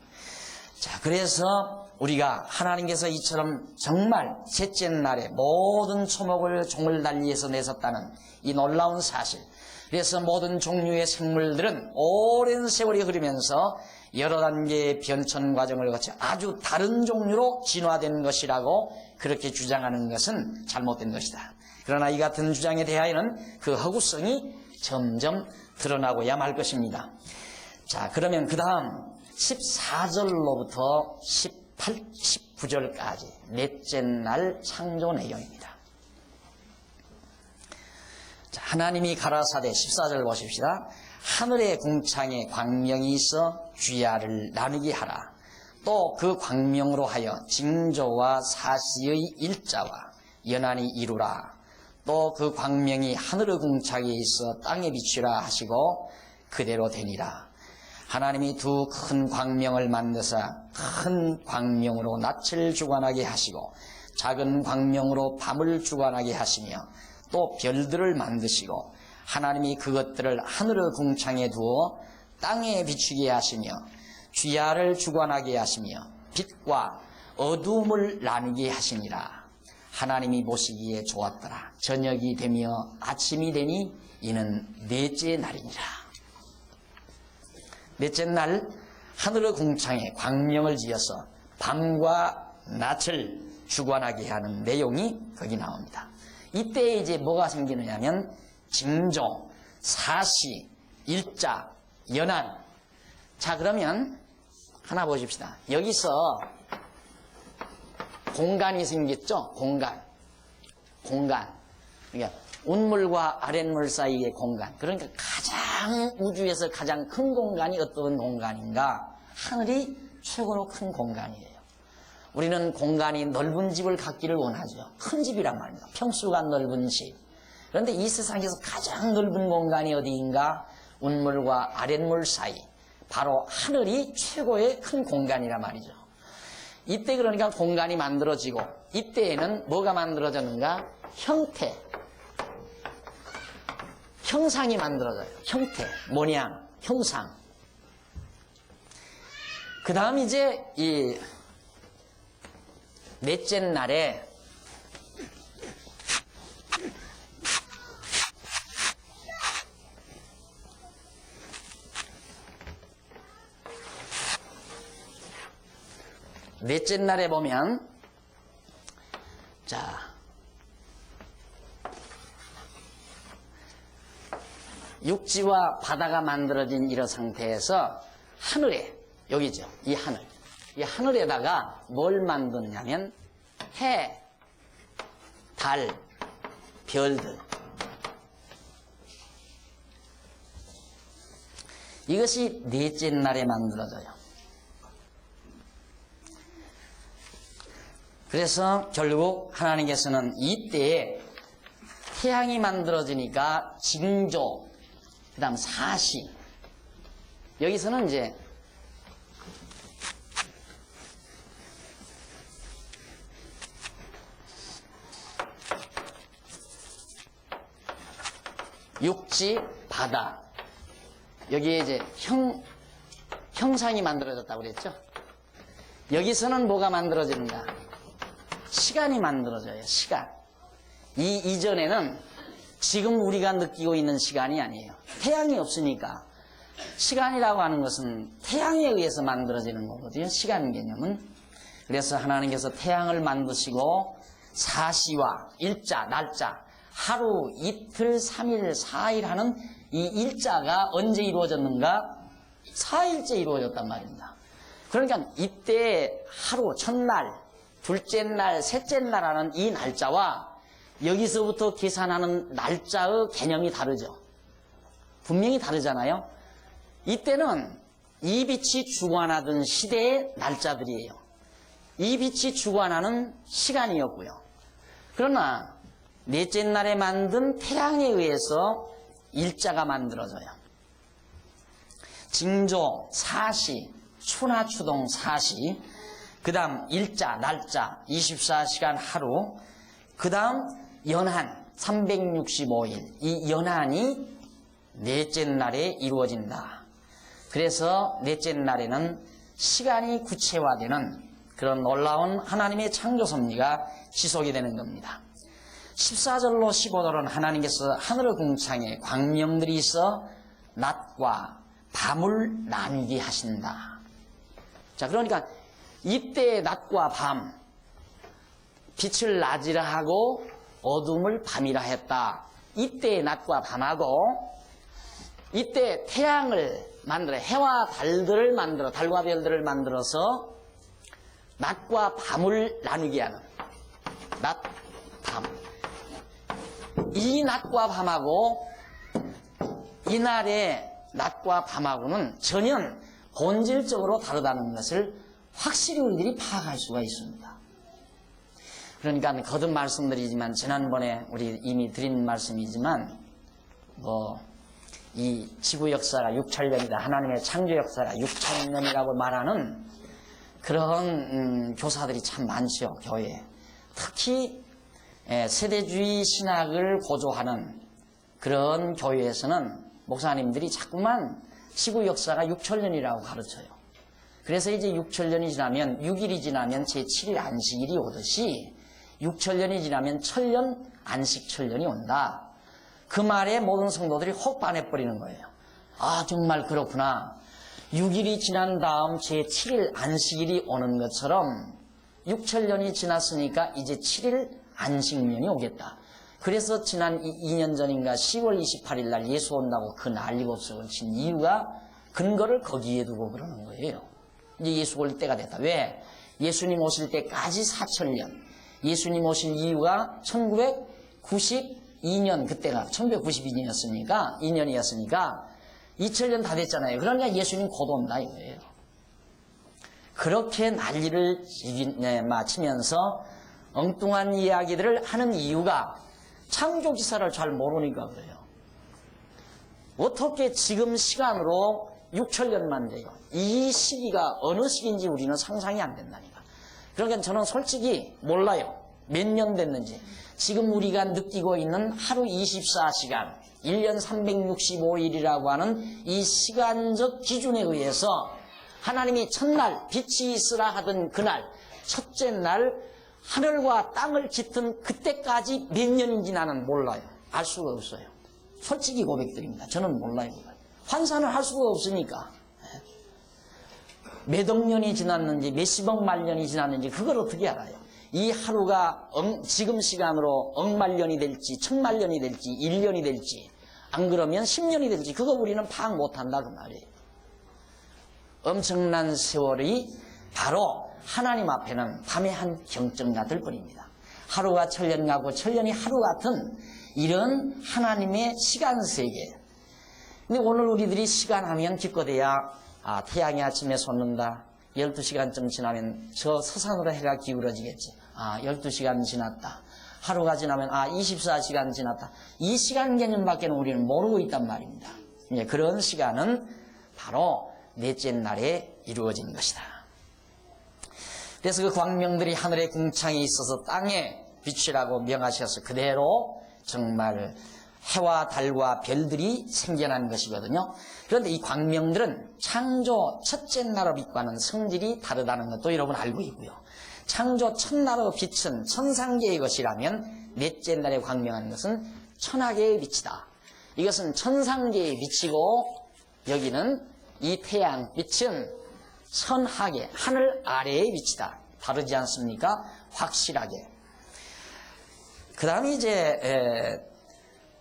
자, 그래서 우리가 하나님께서 이처럼 정말 셋째 날에 모든 초목을 종을 달리해서 내섰다는 이 놀라운 사실. 그래서 모든 종류의 생물들은 오랜 세월이 흐르면서 여러 단계의 변천 과정을 거쳐 아주 다른 종류로 진화된 것이라고 그렇게 주장하는 것은 잘못된 것이다. 그러나 이 같은 주장에 대하여는 그 허구성이 점점 드러나고야 말 것입니다. 자, 그러면 그 다음 14절로부터 19절까지 넷째 날 창조 내용입니다. 자, 하나님이 가라사대 14절 보십시다. 하늘의 궁창에 광명이 있어 주야를 나누게 하라. 또 그 광명으로 하여 징조와 사시의 일자와 연한이 이루라. 또 그 광명이 하늘의 궁창에 있어 땅에 비추라 하시고 그대로 되니라. 하나님이 두 큰 광명을 만드사 큰 광명으로 낯을 주관하게 하시고 작은 광명으로 밤을 주관하게 하시며 또 별들을 만드시고 하나님이 그것들을 하늘의 궁창에 두어 땅에 비추게 하시며 주야를 주관하게 하시며 빛과 어두움을 나누게 하시니라. 하나님이 보시기에 좋았더라. 저녁이 되며 아침이 되니 이는 넷째 날이니라. 넷째 날 하늘의 궁창에 광명을 지어서 밤과 낮을 주관하게 하는 내용이 거기 나옵니다. 이때 이제 뭐가 생기느냐면 징조, 사시, 일자, 연한. 자, 그러면 하나 보십시다. 여기서 공간이 생겼죠? 공간. 그러니까 운물과 아랫물 사이의 공간. 그러니까 가장 우주에서 가장 큰 공간이 어떤 공간인가? 하늘이 최고로 큰 공간이에요. 우리는 공간이 넓은 집을 갖기를 원하죠. 큰 집이란 말입니다. 평수가 넓은 집. 그런데 이 세상에서 가장 넓은 공간이 어디인가? 운물과 아랫물 사이. 바로 하늘이 최고의 큰 공간이란 말이죠. 이때 그러니까 공간이 만들어지고 이때에는 뭐가 만들어졌는가? 형태. 형상이 만들어져요. 형태, 모양, 형상. 그 다음 이제 이 넷째 날에 보면 자, 육지와 바다가 만들어진 이런 상태에서 하늘에, 여기죠. 이 하늘에다가 뭘 만드냐면 해, 달, 별들. 이것이 넷째 날에 만들어져요. 그래서 결국 하나님께서는 이때에 태양이 만들어지니까 징조, 그 다음 사시. 여기서는 이제 육지, 바다. 여기에 이제 형상이 만들어졌다고 그랬죠? 여기서는 뭐가 만들어집니다? 시간이 만들어져요, 시간. 이 이전에는 지금 우리가 느끼고 있는 시간이 아니에요. 태양이 없으니까. 시간이라고 하는 것은 태양에 의해서 만들어지는 거거든요, 시간 개념은. 그래서 하나님께서 태양을 만드시고 사시와 일자, 날짜, 하루, 이틀, 3일, 4일 하는 이 일자가 언제 이루어졌는가? 4일째 이루어졌단 말입니다. 그러니까 이때 하루, 첫날, 둘째 날, 셋째 날 하는 이 날짜와 여기서부터 계산하는 날짜의 개념이 다르죠. 분명히 다르잖아요. 이때는 이 빛이 주관하던 시대의 날짜들이에요. 이 빛이 주관하는 시간이었고요. 그러나 넷째 날에 만든 태양에 의해서 일자가 만들어져요. 징조, 사시, 추나추동 사시, 그 다음 일자, 날짜, 24시간 하루, 그 다음 연한, 365일. 이 연한이 넷째 날에 이루어진다. 그래서 넷째 날에는 시간이 구체화되는 그런 놀라운 하나님의 창조 섭리가 지속이 되는 겁니다. 14절로 15절은 하나님께서 하늘의 궁창에 광명들이 있어 낮과 밤을 나뉘게 하신다. 자, 그러니까 이때 낮과 밤, 빛을 낮이라 하고 어둠을 밤이라 했다. 이때 낮과 밤하고 이때 태양을 만들어, 해와 달들을 만들어, 달과 별들을 만들어서 낮과 밤을 나누게 하는 낮, 밤. 이 낮과 밤하고 이날의 낮과 밤하고는 전혀 본질적으로 다르다는 것을 확실히 우리들이 파악할 수가 있습니다. 그러니까 거듭 말씀드리지만 지난번에 우리 이미 드린 말씀이지만 이 지구 역사가 6천년이다. 하나님의 창조 역사가 6천년이라고 말하는 그런 교사들이 참 많죠. 교회에. 특히 세대주의 신학을 고조하는 그런 교회에서는 목사님들이 자꾸만 지구 역사가 6천년이라고 가르쳐요. 그래서 이제 6천년이 지나면 6일이 지나면 제7일 안식일이 오듯이 6천년이 지나면 천년 안식천년이 온다. 그 말에 모든 성도들이 혹 반해버리는 거예요. 아, 정말 그렇구나. 6일이 지난 다음 제7일 안식일이 오는 것처럼 6천년이 지났으니까 이제 7일 안식년이 오겠다. 그래서 지난 2년 전인가 10월 28일 날 예수 온다고 그 난리법석을 친 이유가 근거를 거기에 두고 그러는 거예요. 이제 예수 올 때가 됐다. 왜? 예수님 오실 때까지 4천년. 예수님 오실 이유가 1992년, 그때가 1992년이었으니까 2년이었으니까 2000년 다 됐잖아요. 그러니까 예수님 곧 온다 이거예요. 그렇게 난리를 마치면서 엉뚱한 이야기들을 하는 이유가 창조 기사를 잘 모르니까 그래요. 어떻게 지금 시간으로 6천년만 돼요. 이 시기가 어느 시기인지 우리는 상상이 안 된다니까. 그러니까 저는 솔직히 몰라요. 몇 년 됐는지. 지금 우리가 느끼고 있는 하루 24시간, 1년 365일이라고 하는 이 시간적 기준에 의해서 하나님이 첫날 빛이 있으라 하던 그날, 첫째 날 하늘과 땅을 깃든 그때까지 몇 년인지 나는 몰라요. 알 수가 없어요. 솔직히 고백드립니다. 저는 몰라요. 환산을 할 수가 없으니까. 몇 억 년이 지났는지 몇십억 만년이 지났는지 그걸 어떻게 알아요? 이 하루가 지금 시간으로 억만년이 될지 천만년이 될지 1년이 될지 안 그러면 10년이 될지 그거 우리는 파악 못한다 그 말이에요. 엄청난 세월이 바로 하나님 앞에는 밤의 한 경점 같을 뿐입니다. 하루가 천년 가고 천년이 하루 같은 이런 하나님의 시간 세계. 근데 오늘 우리들이 시간 하면 기껏해야 태양이 아침에 솟는다. 12시간쯤 지나면 저 서산으로 해가 기울어지겠지. 12시간 지났다. 하루가 지나면 24시간 지났다. 이 시간 개념밖에 우리는 모르고 있단 말입니다. 그런 시간은 바로 넷째 날에 이루어진 것이다. 그래서 그 광명들이 하늘의 궁창에 있어서 땅에 빛이라고 명하셔서 그대로 정말 해와 달과 별들이 생겨난 것이거든요. 그런데 이 광명들은 창조 첫째 날의 빛과는 성질이 다르다는 것도 여러분 알고 있고요. 창조 첫날의 빛은 천상계의 것이라면 넷째 날에 광명하는 것은 천하계의 빛이다. 이것은 천상계의 빛이고 여기는 이 태양 빛은 천하계, 하늘 아래의 빛이다. 다르지 않습니까? 확실하게. 그 다음에 이제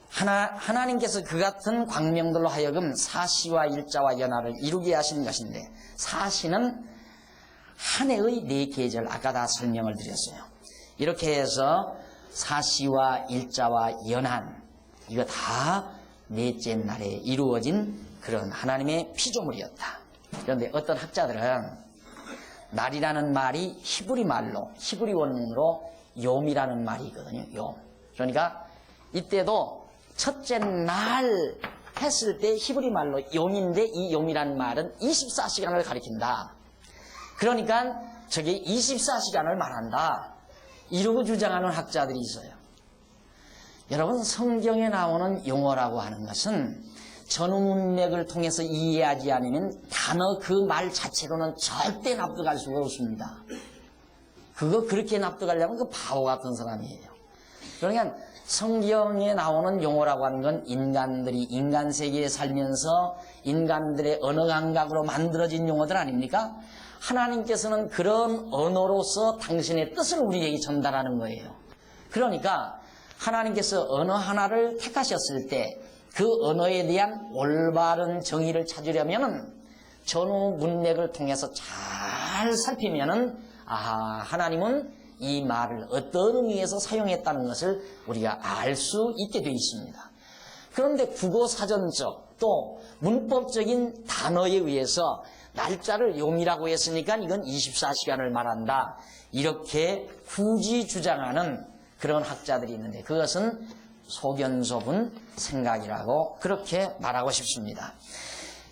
하나님께서 그 같은 광명들로 하여금 사시와 일자와 연하를 이루게 하신 것인데 사시는 한 해의 4계절 아까 다 설명을 드렸어요. 이렇게 해서 사시와 일자와 연한 이거 다 넷째 날에 이루어진 그런 하나님의 피조물이었다. 그런데 어떤 학자들은 날이라는 말이 히브리 말로 히브리 원문으로 욤이라는 말이 있거든요. 욤. 그러니까 이때도 첫째 날 했을 때 히브리 말로 용인데 이 용이라는 말은 24시간을 가리킨다. 그러니까 저게 24시간을 말한다. 이러고 주장하는 학자들이 있어요. 여러분, 성경에 나오는 용어라고 하는 것은 전후 문맥을 통해서 이해하지 않으면 단어 그 말 자체로는 절대 납득할 수가 없습니다. 그거 그렇게 납득하려면 그 바보 같은 사람이에요. 그러니까 성경에 나오는 용어라고 하는 건 인간들이 인간 세계에 살면서 인간들의 언어 감각으로 만들어진 용어들 아닙니까? 하나님께서는 그런 언어로서 당신의 뜻을 우리에게 전달하는 거예요. 그러니까 하나님께서 언어 하나를 택하셨을 때 그 언어에 대한 올바른 정의를 찾으려면은 전후 문맥을 통해서 잘 살피면은 하나님은 이 말을 어떤 의미에서 사용했다는 것을 우리가 알 수 있게 되어 있습니다. 그런데 국어사전적 또 문법적인 단어에 의해서 날짜를 용이라고 했으니까 이건 24시간을 말한다. 이렇게 굳이 주장하는 그런 학자들이 있는데 그것은 소견좁은 생각이라고 그렇게 말하고 싶습니다.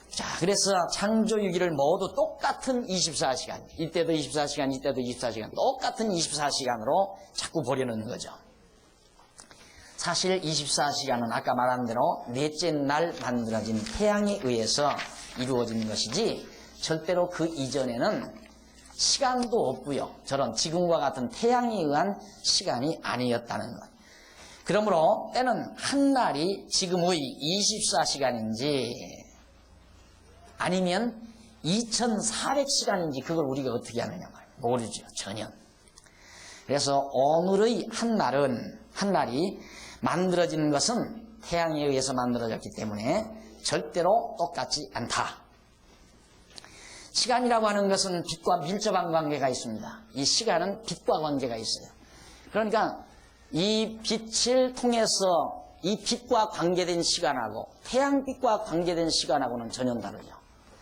자, 그래서 창조 6일을 모두 똑같은 24시간, 이때도 24시간, 이때도 24시간, 똑같은 24시간으로 자꾸 보려는 거죠. 사실 24시간은 아까 말한 대로 넷째 날 만들어진 태양에 의해서 이루어진 것이지 절대로 그 이전에는 시간도 없고요. 저런 지금과 같은 태양에 의한 시간이 아니었다는 것. 그러므로 때는 한 날이 지금의 24시간인지 아니면 2400시간인지 그걸 우리가 어떻게 하느냐 말이에요. 모르죠. 전혀. 그래서 오늘의 한 날이 만들어지는 것은 태양에 의해서 만들어졌기 때문에 절대로 똑같지 않다. 시간이라고 하는 것은 빛과 밀접한 관계가 있습니다. 이 시간은 빛과 관계가 있어요. 그러니까 이 빛을 통해서 이 빛과 관계된 시간하고 태양빛과 관계된 시간하고는 전혀 다르죠.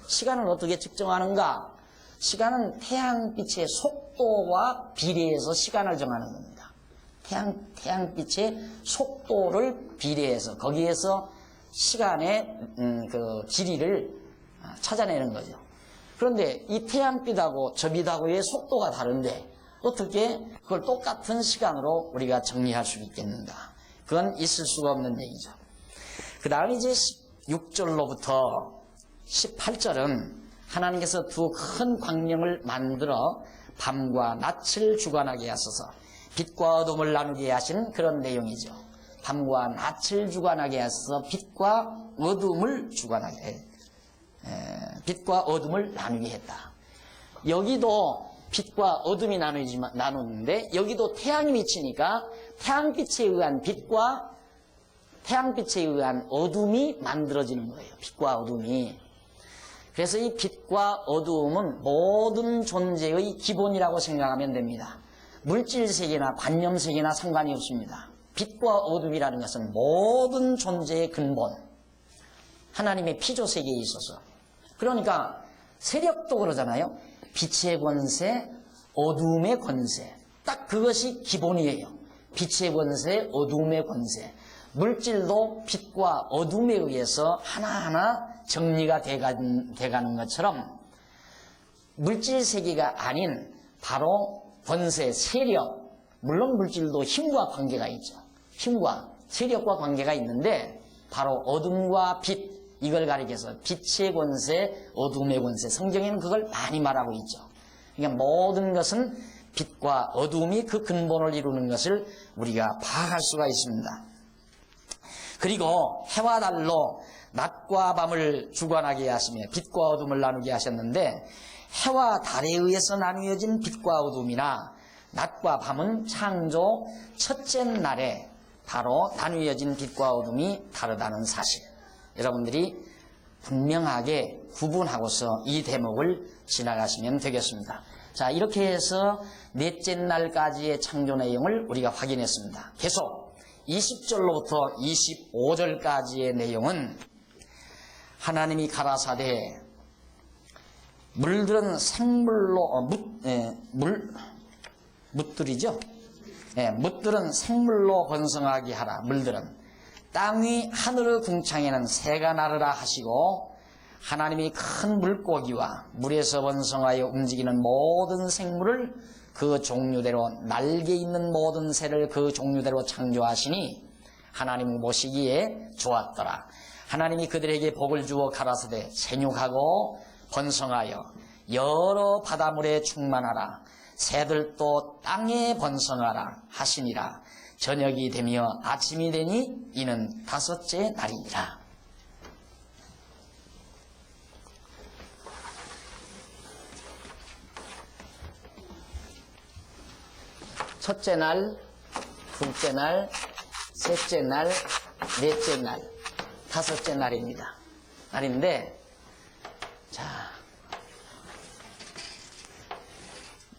시간을 어떻게 측정하는가? 시간은 태양빛의 속도와 비례해서 시간을 정하는 겁니다. 태양빛의 속도를 비례해서 거기에서 시간의 그 길이를 찾아내는 거죠. 그런데 이 태양빛하고 저 빛하고의 속도가 다른데 어떻게 그걸 똑같은 시간으로 우리가 정리할 수 있겠는가? 그건 있을 수가 없는 얘기죠. 그 다음 이제 16절로부터 18절은 하나님께서 두 큰 광명을 만들어 밤과 낯을 주관하게 하소서 빛과 어둠을 나누게 하신 그런 내용이죠. 밤과 낯을 주관하게 하소서 빛과 어둠을 주관하게 빛과 어둠을 나누게 했다. 여기도 빛과 어둠이 나누는데 여기도 태양이 비치니까 태양빛에 의한 빛과 태양빛에 의한 어둠이 만들어지는 거예요. 빛과 어둠이. 그래서 이 빛과 어둠은 모든 존재의 기본이라고 생각하면 됩니다. 물질세계나 관념세계나 상관이 없습니다. 빛과 어둠이라는 것은 모든 존재의 근본, 하나님의 피조세계에 있어서. 그러니까 세력도 그러잖아요. 빛의 권세, 어둠의 권세. 딱 그것이 기본이에요. 빛의 권세, 어둠의 권세. 물질도 빛과 어둠에 의해서 하나하나 정리가 돼가는 것처럼 물질 세계가 아닌 바로 권세, 세력, 물론 물질도 힘과 관계가 있죠. 힘과 세력과 관계가 있는데 바로 어둠과 빛, 이걸 가리켜서 빛의 권세, 어둠의 권세. 성경에는 그걸 많이 말하고 있죠. 그러니까 모든 것은 빛과 어둠이 그 근본을 이루는 것을 우리가 파악할 수가 있습니다. 그리고 해와 달로 낮과 밤을 주관하게 하시며 빛과 어둠을 나누게 하셨는데 해와 달에 의해서 나누어진 빛과 어둠이나 낮과 밤은 창조 첫째 날에 바로 나누어진 빛과 어둠이 다르다는 사실. 여러분들이 분명하게 구분하고서 이 대목을 지나가시면 되겠습니다. 자, 이렇게 해서 넷째 날까지의 창조 내용을 우리가 확인했습니다. 계속 20절로부터 25절까지의 내용은 하나님이 가라사대 물들은 생물로 묻들이죠. 묻들은 생물로 번성하게 하라. 물들은 땅 위 하늘의 궁창에는 새가 나르라 하시고 하나님이 큰 물고기와 물에서 번성하여 움직이는 모든 생물을 그 종류대로 날개 있는 모든 새를 그 종류대로 창조하시니 하나님 보시기에 좋았더라. 하나님이 그들에게 복을 주어 가라사대 생육하고 번성하여 여러 바다물에 충만하라. 새들도 땅에 번성하라 하시니라. 저녁이 되며 아침이 되니 이는 다섯째 날이니라. 첫째 날, 둘째 날, 셋째 날, 넷째 날, 다섯째 날입니다. 날인데, 자,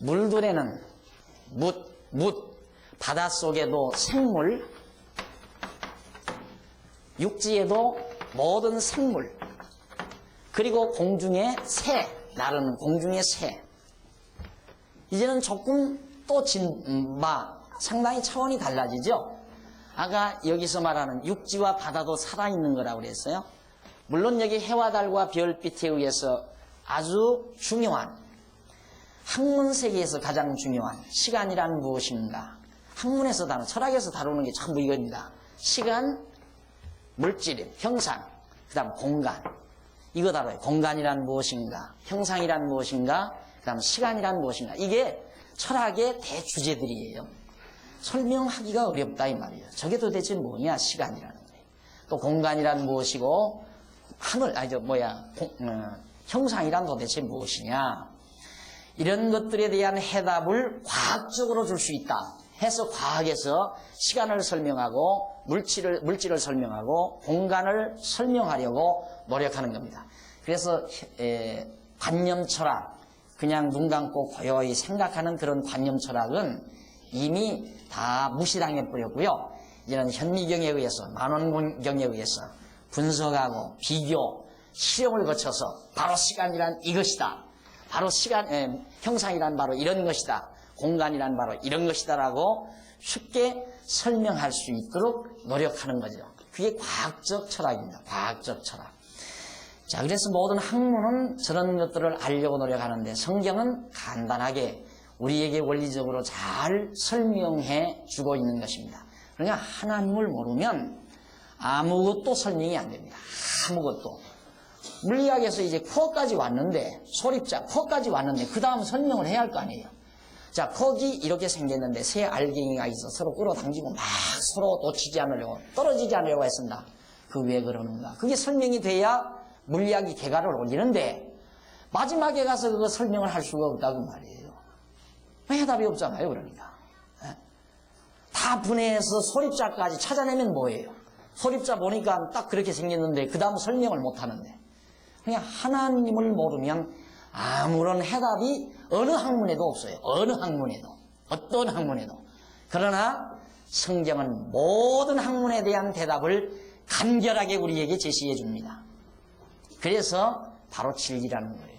물들에는 묻, 바닷속에도 생물, 육지에도 모든 생물, 그리고 공중의 새, 나르는 공중의 새. 이제는 조금 또 상당히 차원이 달라지죠. 아까 여기서 말하는 육지와 바다도 살아있는 거라고 그랬어요. 물론 여기 해와 달과 별빛에 의해서 아주 중요한, 학문 세계에서 가장 중요한 시간이란 무엇인가. 학문에서 철학에서 다루는 게 전부 이겁니다. 시간, 물질, 형상, 그 다음 공간. 이거 다뤄요. 공간이란 무엇인가, 형상이란 무엇인가, 그 다음 시간이란 무엇인가. 이게 철학의 대주제들이에요. 설명하기가 어렵다 이 말이에요. 저게 도대체 뭐냐, 시간이라는 거예요. 또 공간이란 무엇이고, 형상이란 도대체 무엇이냐. 이런 것들에 대한 해답을 과학적으로 줄 수 있다 해서 과학에서 시간을 설명하고 물질을 설명하고 공간을 설명하려고 노력하는 겁니다. 그래서 관념 철학, 그냥 눈 감고 고요히 생각하는 그런 관념 철학은 이미 다 무시당해 버렸고요. 이제는 현미경에 의해서, 만원경에 의해서 분석하고 비교, 실험을 거쳐서 바로 시간이란 이것이다. 바로 형상이란 바로 이런 것이다. 공간이란 바로 이런 것이다라고 쉽게 설명할 수 있도록 노력하는 거죠. 그게 과학적 철학입니다. 과학적 철학. 자, 그래서 모든 학문은 저런 것들을 알려고 노력하는데 성경은 간단하게 우리에게 원리적으로 잘 설명해 주고 있는 것입니다. 그러니까 하나님을 모르면 아무것도 설명이 안 됩니다. 아무것도. 물리학에서 이제 코어까지 왔는데, 소립자, 코어까지 왔는데, 그 다음 설명을 해야 할 거 아니에요. 자, 콕이 이렇게 생겼는데, 새 알갱이가 있어 서로 끌어당기고 막 서로 놓치지 않으려고, 떨어지지 않으려고 했습니다. 그 왜 그러는가. 그게 설명이 돼야 물리학이 개가를 올리는데, 마지막에 가서 그거 설명을 할 수가 없다고 말이에요. 해답이 없잖아요, 그러니까. 다 분해해서 소립자까지 찾아내면 뭐예요? 소립자 보니까 딱 그렇게 생겼는데, 그 다음 설명을 못 하는데. 그냥 하나님을 모르면 아무런 해답이 어느 학문에도 없어요. 어느 학문에도. 어떤 학문에도. 그러나 성경은 모든 학문에 대한 대답을 간결하게 우리에게 제시해 줍니다. 그래서 바로 진리라는 거예요.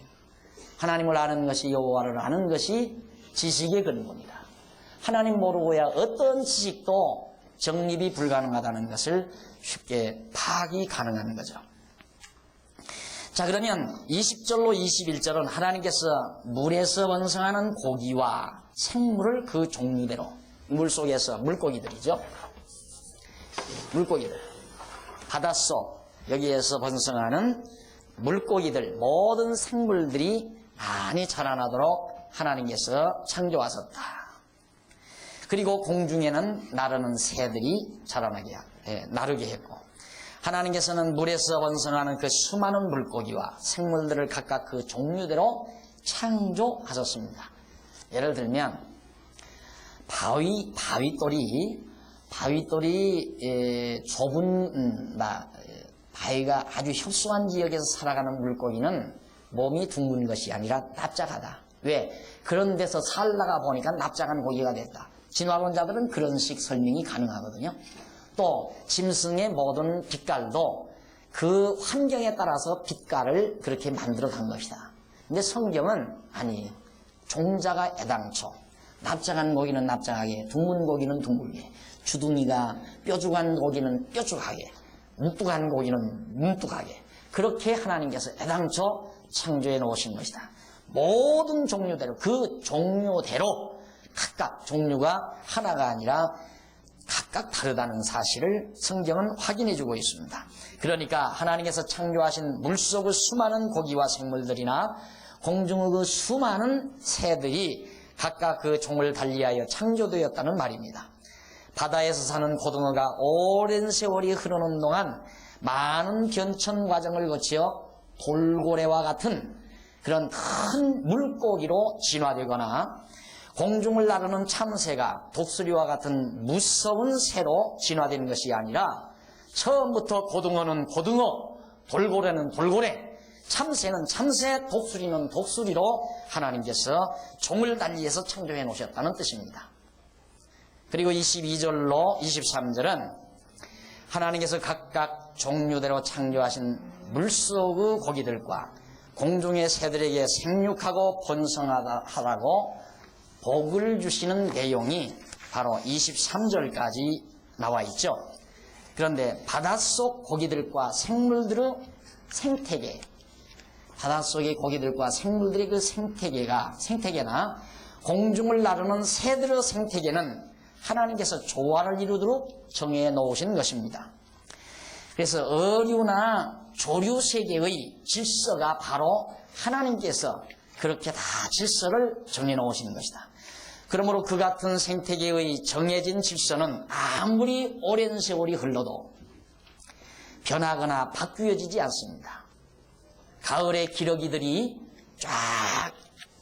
하나님을 아는 것이, 여호와를 아는 것이 지식의 근본이다. 하나님 모르고야 어떤 지식도 정립이 불가능하다는 것을 쉽게 파악이 가능한 거죠. 자, 그러면 20절로 21절은 하나님께서 물에서 번성하는 고기와 생물을 그 종류대로, 물속에서 물고기들이죠. 물고기들, 바닷속 여기에서 번성하는 물고기들, 모든 생물들이 많이 자라나도록 하나님께서 창조하셨다. 그리고 공중에는 나르는 새들이 나르게 했고, 하나님께서는 물에서 번성하는 그 수많은 물고기와 생물들을 각각 그 종류대로 창조하셨습니다. 예를 들면 바위돌이 좁은 바위가 아주 협소한 지역에서 살아가는 물고기는 몸이 둥근 것이 아니라 납작하다. 왜? 그런 데서 살다가 보니까 납작한 고기가 됐다. 진화론자들은 그런 식 설명이 가능하거든요. 또 짐승의 모든 빛깔도 그 환경에 따라서 빛깔을 그렇게 만들어 간 것이다. 근데 성경은 아니, 종자가 애당초 납작한 고기는 납작하게, 둥근 고기는 둥글게, 주둥이가 뾰족한 고기는 뾰족하게, 뭉뚝한 고기는 뭉뚝하게, 그렇게 하나님께서 애당초 창조해 놓으신 것이다. 모든 종류대로, 그 종류대로 각각 종류가 하나가 아니라 각각 다르다는 사실을 성경은 확인해 주고 있습니다. 그러니까 하나님께서 창조하신 물속의 수많은 고기와 생물들이나 공중의 그 수많은 새들이 각각 그 종을 달리하여 창조되었다는 말입니다. 바다에서 사는 고등어가 오랜 세월이 흐르는 동안 많은 변천 과정을 거쳐 돌고래와 같은 그런 큰 물고기로 진화되거나, 공중을 나르는 참새가 독수리와 같은 무서운 새로 진화된 것이 아니라 처음부터 고등어는 고등어, 돌고래는 돌고래, 참새는 참새, 독수리는 독수리로 하나님께서 종을 달리해서 창조해 놓으셨다는 뜻입니다. 그리고 22절로 23절은 하나님께서 각각 종류대로 창조하신 물속의 고기들과 공중의 새들에게 생육하고 번성하라고 복을 주시는 내용이 바로 23절까지 나와 있죠. 그런데 바닷속 고기들과 생물들의 생태계, 바닷속의 고기들과 생물들의 그 생태계나 공중을 나르는 새들의 생태계는 하나님께서 조화를 이루도록 정해 놓으신 것입니다. 그래서 어류나 조류 세계의 질서가 바로 하나님께서 그렇게 다 질서를 정해 놓으신 것이다. 그러므로 그 같은 생태계의 정해진 질서는 아무리 오랜 세월이 흘러도 변하거나 바뀌어지지 않습니다. 가을에 기러기들이 쫙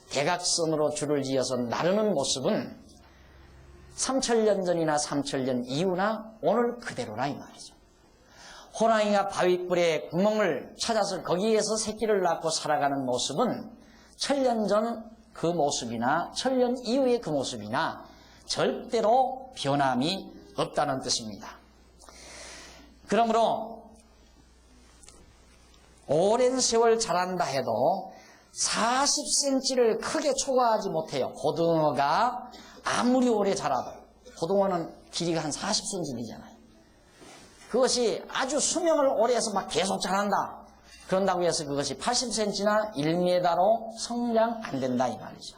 대각선으로 줄을 지어서 나르는 모습은 3000년 전이나 3000년 이후나 오늘 그대로라 이 말이죠. 호랑이가 바위불에 구멍을 찾아서 거기에서 새끼를 낳고 살아가는 모습은 1000년 전 그 모습이나 1000년 이후의 그 모습이나 절대로 변함이 없다는 뜻입니다. 그러므로 오랜 세월 자란다 해도 40cm를 크게 초과하지 못해요. 고등어가 아무리 오래 자라도, 고등어는 길이가 한 40cm 되잖아요. 그것이 아주 수명을 오래 해서 막 계속 자란다, 그런다고 해서 그것이 80cm나 1m로 성장 안 된다 이 말이죠.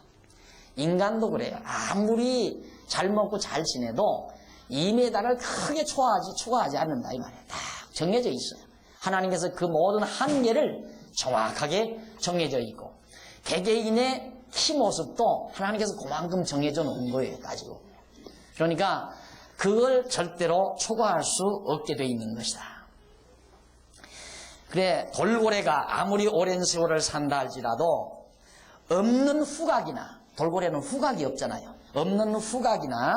인간도 그래요. 아무리 잘 먹고 잘 지내도 2m를 크게 초과하지 않는다 이 말이에요. 다 정해져 있어요. 하나님께서 그 모든 한계를 정확하게 정해져 있고, 개개인의 키 모습도 하나님께서 그만큼 정해져 놓은 거예요. 따지고. 그러니까 그걸 절대로 초과할 수 없게 돼 있는 것이다. 그래, 돌고래가 아무리 오랜 세월을 산다 할지라도 없는 후각이나, 돌고래는 후각이 없잖아요. 없는 후각이나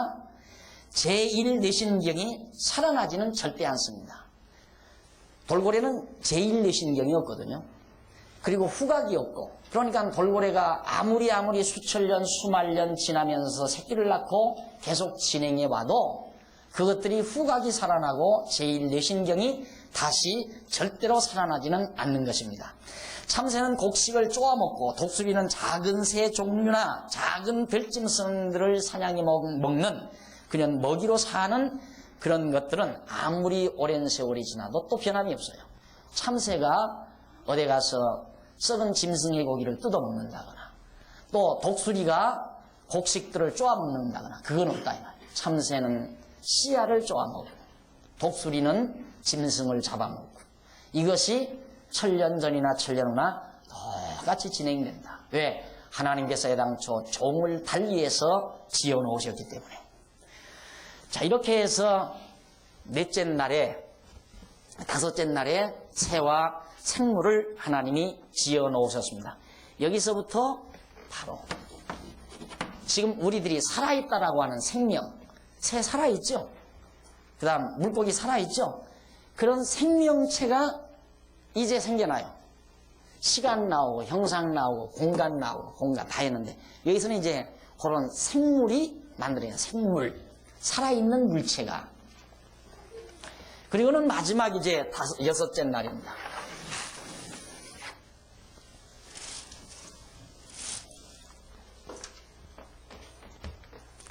제1뇌신경이 살아나지는 절대 않습니다. 돌고래는 제1뇌신경이 없거든요. 그리고 후각이 없고, 그러니까 돌고래가 아무리 수천년 수만년 지나면서 새끼를 낳고 계속 진행해 와도 그것들이 후각이 살아나고 제1뇌신경이 다시 절대로 살아나지는 않는 것입니다. 참새는 곡식을 쪼아먹고, 독수리는 작은 새 종류나 작은 별짐승들을 사냥해 먹는 그냥 먹이로 사는 그런 것들은 아무리 오랜 세월이 지나도 또 변함이 없어요. 참새가 어디 가서 썩은 짐승의 고기를 뜯어먹는다거나, 또 독수리가 곡식들을 쪼아먹는다거나, 그건 없다 이 말이에요. 참새는 씨알을 쪼아먹고, 독수리는 짐승을 잡아먹고, 이것이 1000년 전이나 1000년 후나 똑같이 진행된다. 왜? 하나님께서 애당초 종을 달리해서 지어놓으셨기 때문에. 자, 이렇게 해서 넷째 날에, 다섯째 날에 새와 생물을 하나님이 지어놓으셨습니다. 여기서부터 바로 지금 우리들이 살아있다라고 하는 생명, 새 살아있죠? 그 다음 물고기 살아있죠? 그런 생명체가 이제 생겨나요. 시간 나오고 형상 나오고 공간 나오고 공간 다 했는데, 여기서는 이제 그런 생물이 만들어요. 생물, 살아있는 물체가. 그리고는 마지막 이제 여섯째 날입니다.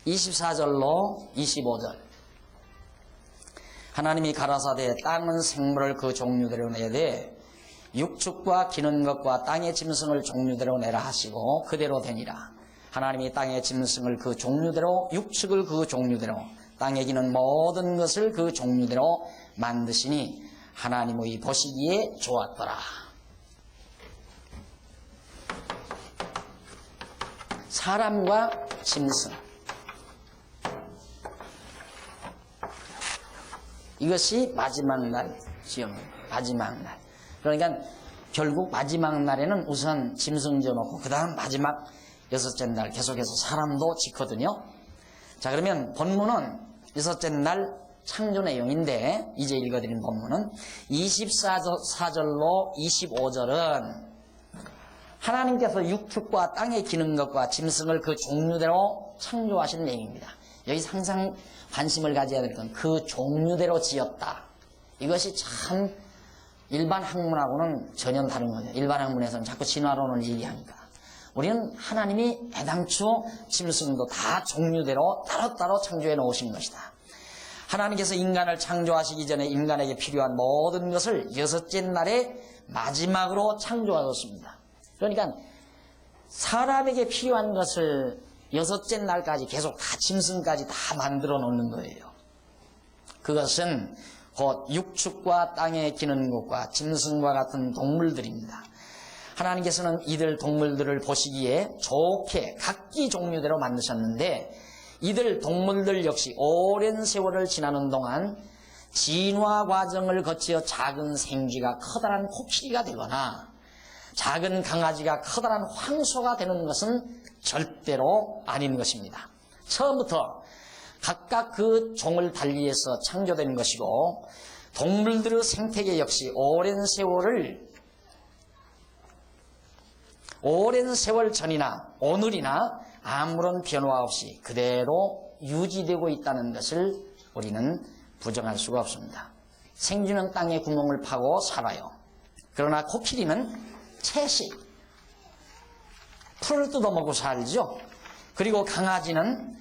24절로 25절. 하나님이 가라사대 땅은 생물을 그 종류대로 내되 육축과 기는 것과 땅의 짐승을 종류대로 내라 하시고 그대로 되니라. 하나님이 땅의 짐승을 그 종류대로 육축을 그 종류대로 땅에 기는 모든 것을 그 종류대로 만드시니 하나님의 보시기에 좋았더라. 사람과 짐승, 이것이 마지막 날 지어입니다. 마지막 날. 그러니까 결국 마지막 날에는 우선 짐승 지어놓고 그 다음 마지막 여섯째 날 계속해서 사람도 짓거든요. 자, 그러면 본문은 여섯째 날 창조 내용인데 이제 읽어드린 본문은 24절로 25절은 하나님께서 육축과 땅에 기는 것과 짐승을 그 종류대로 창조하신 내용입니다. 여기서 항상 관심을 가져야 될 건 그 종류대로 지었다. 이것이 참 일반 학문하고는 전혀 다른 거죠. 일반 학문에서는 자꾸 진화론을 얘기하니까. 우리는 하나님이 애당초 짐승도 다 종류대로 따로따로 창조해 놓으신 것이다. 하나님께서 인간을 창조하시기 전에 인간에게 필요한 모든 것을 여섯째 날에 마지막으로 창조하셨습니다. 그러니까 사람에게 필요한 것을 여섯째 날까지 계속 다 짐승까지 다 만들어 놓는 거예요. 그것은 곧 육축과 땅에 기는 것과 짐승과 같은 동물들입니다. 하나님께서는 이들 동물들을 보시기에 좋게 각기 종류대로 만드셨는데 이들 동물들 역시 오랜 세월을 지나는 동안 진화 과정을 거쳐 작은 생쥐가 커다란 코끼리가 되거나 작은 강아지가 커다란 황소가 되는 것은 절대로 아닌 것입니다. 처음부터 각각 그 종을 달리해서 창조된 것이고 동물들의 생태계 역시 오랜 세월 전이나 오늘이나 아무런 변화 없이 그대로 유지되고 있다는 것을 우리는 부정할 수가 없습니다. 생쥐는 땅에 구멍을 파고 살아요. 그러나 코끼리는 채식, 풀을 뜯어먹고 살죠. 그리고 강아지는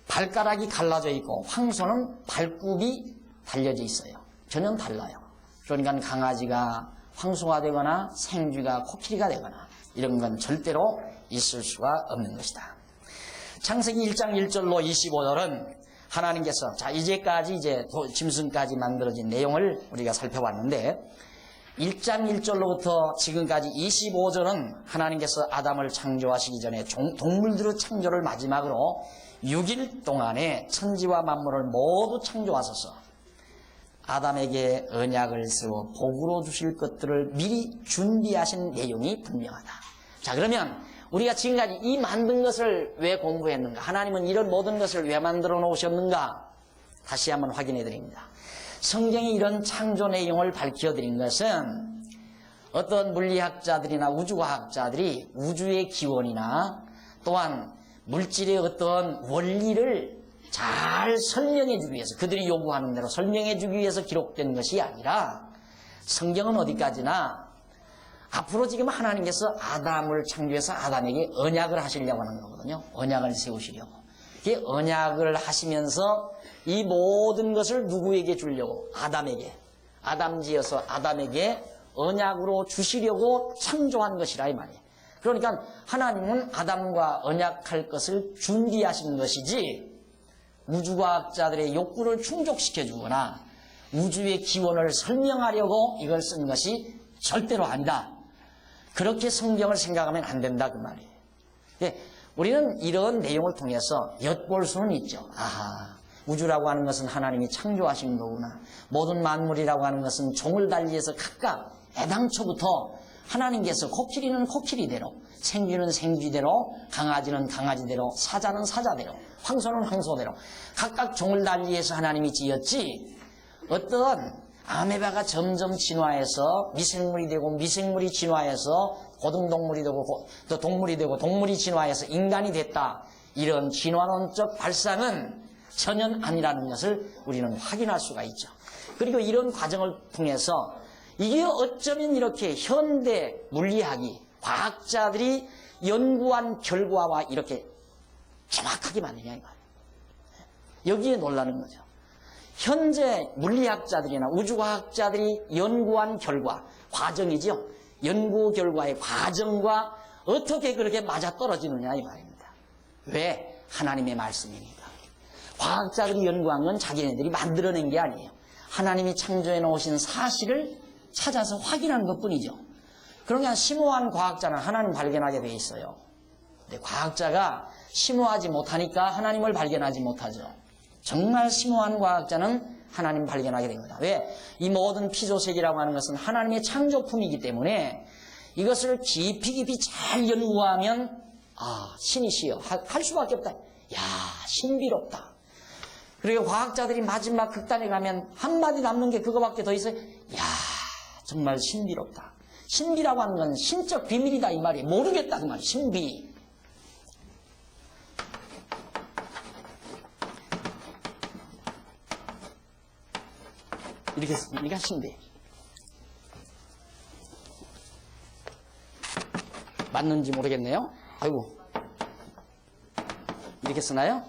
발가락이 갈라져 있고 황소는 발굽이 달려져 있어요. 전혀 달라요. 그러니까 강아지가 황소가 되거나 생쥐가 코끼리가 되거나 이런 건 절대로 있을 수가 없는 것이다. 창세기 1장 1절로 25절은 하나님께서 이제까지 짐승까지 만들어진 내용을 우리가 살펴봤는데 1장 1절로부터 지금까지 25절은 하나님께서 아담을 창조하시기 전에 동물들의 창조를 마지막으로 6일 동안에 천지와 만물을 모두 창조하셔서 아담에게 언약을 세워 복으로 주실 것들을 미리 준비하신 내용이 분명하다. 자, 그러면 우리가 지금까지 이 만든 것을 왜 공부했는가? 하나님은 이런 모든 것을 왜 만들어 놓으셨는가? 다시 한번 확인해 드립니다. 성경이 이런 창조 내용을 밝혀드린 것은 어떤 물리학자들이나 우주과학자들이 우주의 기원이나 또한 물질의 어떤 원리를 잘 설명해 주기 위해서 그들이 요구하는 대로 설명해 주기 위해서 기록된 것이 아니라 성경은 어디까지나 앞으로 지금 하나님께서 아담을 창조해서 아담에게 언약을 하시려고 하는 거거든요. 언약을 세우시려고. 이게 언약을 하시면서 이 모든 것을 누구에게 주려고? 아담에게. 아담 지어서 아담에게 언약으로 주시려고 창조한 것이라 이 말이에요. 그러니까 하나님은 아담과 언약할 것을 준비하신 것이지 우주과학자들의 욕구를 충족시켜 주거나 우주의 기원을 설명하려고 이걸 쓴 것이 절대로 아니다. 그렇게 성경을 생각하면 안 된다 그 말이에요. 우리는 이런 내용을 통해서 엿볼 수는 있죠. 아하, 우주라고 하는 것은 하나님이 창조하신 거구나. 모든 만물이라고 하는 것은 종을 달리해서 각각 애당초부터 하나님께서 코끼리는 코끼리대로, 생쥐는 생쥐대로, 강아지는 강아지대로, 사자는 사자대로, 황소는 황소대로 각각 종을 달리해서 하나님이 지었지 어떤 아메바가 점점 진화해서 미생물이 되고 미생물이 진화해서 고등동물이 되고 또 동물이 되고 동물이 진화해서 인간이 됐다. 이런 진화론적 발상은 전혀 아니라는 것을 우리는 확인할 수가 있죠. 그리고 이런 과정을 통해서 이게 어쩌면 이렇게 현대 물리학이 과학자들이 연구한 결과와 이렇게 정확하게 맞느냐 이 말이에요. 여기에 놀라는 거죠. 현재 물리학자들이나 우주과학자들이 연구한 결과, 과정이죠. 연구 결과의 과정과 어떻게 그렇게 맞아떨어지느냐 이 말입니다. 왜? 하나님의 말씀이니까. 과학자들이 연구한 건 자기네들이 만들어낸 게 아니에요. 하나님이 창조해 놓으신 사실을 찾아서 확인한 것뿐이죠. 그러니까 심오한 과학자는 하나님 발견하게 돼 있어요. 근데 과학자가 심오하지 못하니까 하나님을 발견하지 못하죠. 정말 심오한 과학자는 하나님 발견하게 됩니다. 왜? 이 모든 피조세계라고 하는 것은 하나님의 창조품이기 때문에 이것을 깊이 잘 연구하면 신이시여 할 수밖에 없다. 야, 신비롭다. 그리고 과학자들이 마지막 극단에 가면 한마디 남는 게 그거밖에 더 있어요. 야, 정말 신비롭다. 신비라고 하는 건 신적 비밀이다 이 말이에요. 모르겠다 그 말이에요. 신비. 이렇게 쓰니까 신비. 맞는지 모르겠네요. 아이고. 이렇게 쓰나요?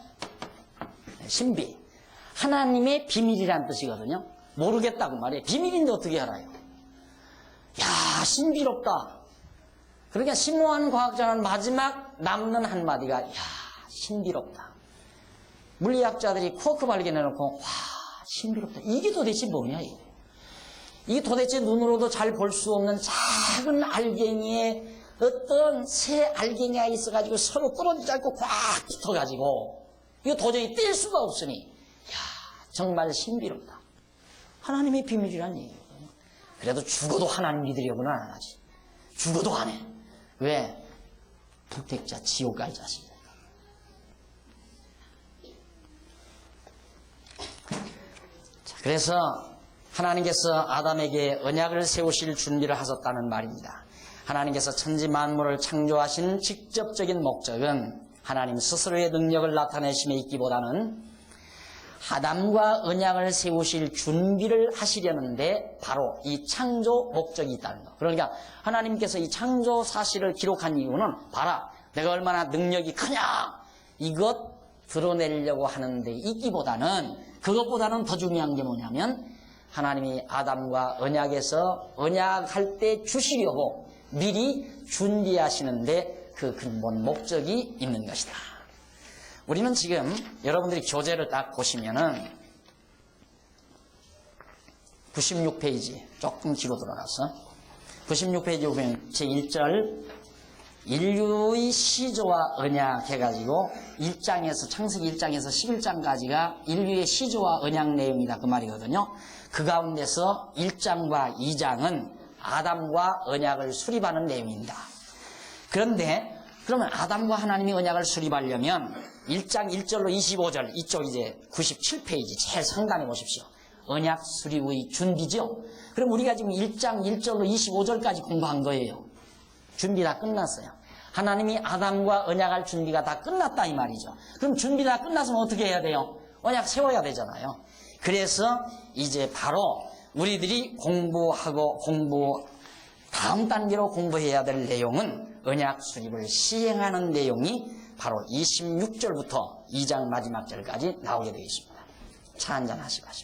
신비. 하나님의 비밀이란 뜻이거든요. 모르겠다고 말이에요. 비밀인데 어떻게 알아요? 야, 신비롭다. 그러니까 심오한 과학자는 마지막 남는 한마디가 야, 신비롭다. 물리학자들이 쿼크 발견해놓고 와, 신비롭다. 이게 도대체 뭐냐 이게. 이게 도대체 눈으로도 잘 볼 수 없는 작은 알갱이에 어떤 새 알갱이가 있어가지고 서로 떨어지지 않고 꽉 붙어가지고 이거 도저히 뗄 수가 없으니 야, 정말 신비롭다. 하나님의 비밀이란 얘기거든요. 그래도 죽어도 하나님 믿으려고는 안 하지. 죽어도 안 해. 왜? 불택자 지옥 갈 자식이니까. 자, 그래서 하나님께서 아담에게 언약을 세우실 준비를 하셨다는 말입니다. 하나님께서 천지 만물을 창조하신 직접적인 목적은 하나님 스스로의 능력을 나타내심에 있기보다는 아담과 언약을 세우실 준비를 하시려는데 바로 이 창조 목적이 있다는 거. 그러니까 하나님께서 이 창조 사실을 기록한 이유는 봐라, 내가 얼마나 능력이 크냐 이것 드러내려고 하는데 있기보다는, 그것보다는 더 중요한 게 뭐냐면 하나님이 아담과 언약에서 언약할 때 주시려고 미리 준비하시는데 그 근본 목적이 있는 것이다. 우리는 지금 여러분들이 교재를 딱 보시면은 96페이지 조금 뒤로 들어가서 96페이지 보면 제1절 인류의 시조와 언약 해가지고 1장에서 창세기 1장에서 11장까지가 인류의 시조와 언약 내용이다 그 말이거든요. 그 가운데서 1장과 2장은 아담과 언약을 수립하는 내용입니다. 그런데 그러면 아담과 하나님이 언약을 수립하려면 1장 1절로 25절 이쪽 이제 97페이지 제일 상단에 보십시오. 언약 수립의 준비죠. 그럼 우리가 지금 1장 1절로 25절까지 공부한 거예요. 준비 다 끝났어요. 하나님이 아담과 언약할 준비가 다 끝났다 이 말이죠. 그럼 준비 다 끝났으면 어떻게 해야 돼요? 언약 세워야 되잖아요. 그래서 이제 바로 우리들이 다음 단계로 공부해야 될 내용은 언약 수립을 시행하는 내용이 바로 26절부터 2장 마지막 절까지 나오게 되어 있습니다. 차 한잔 하시고 가십시오.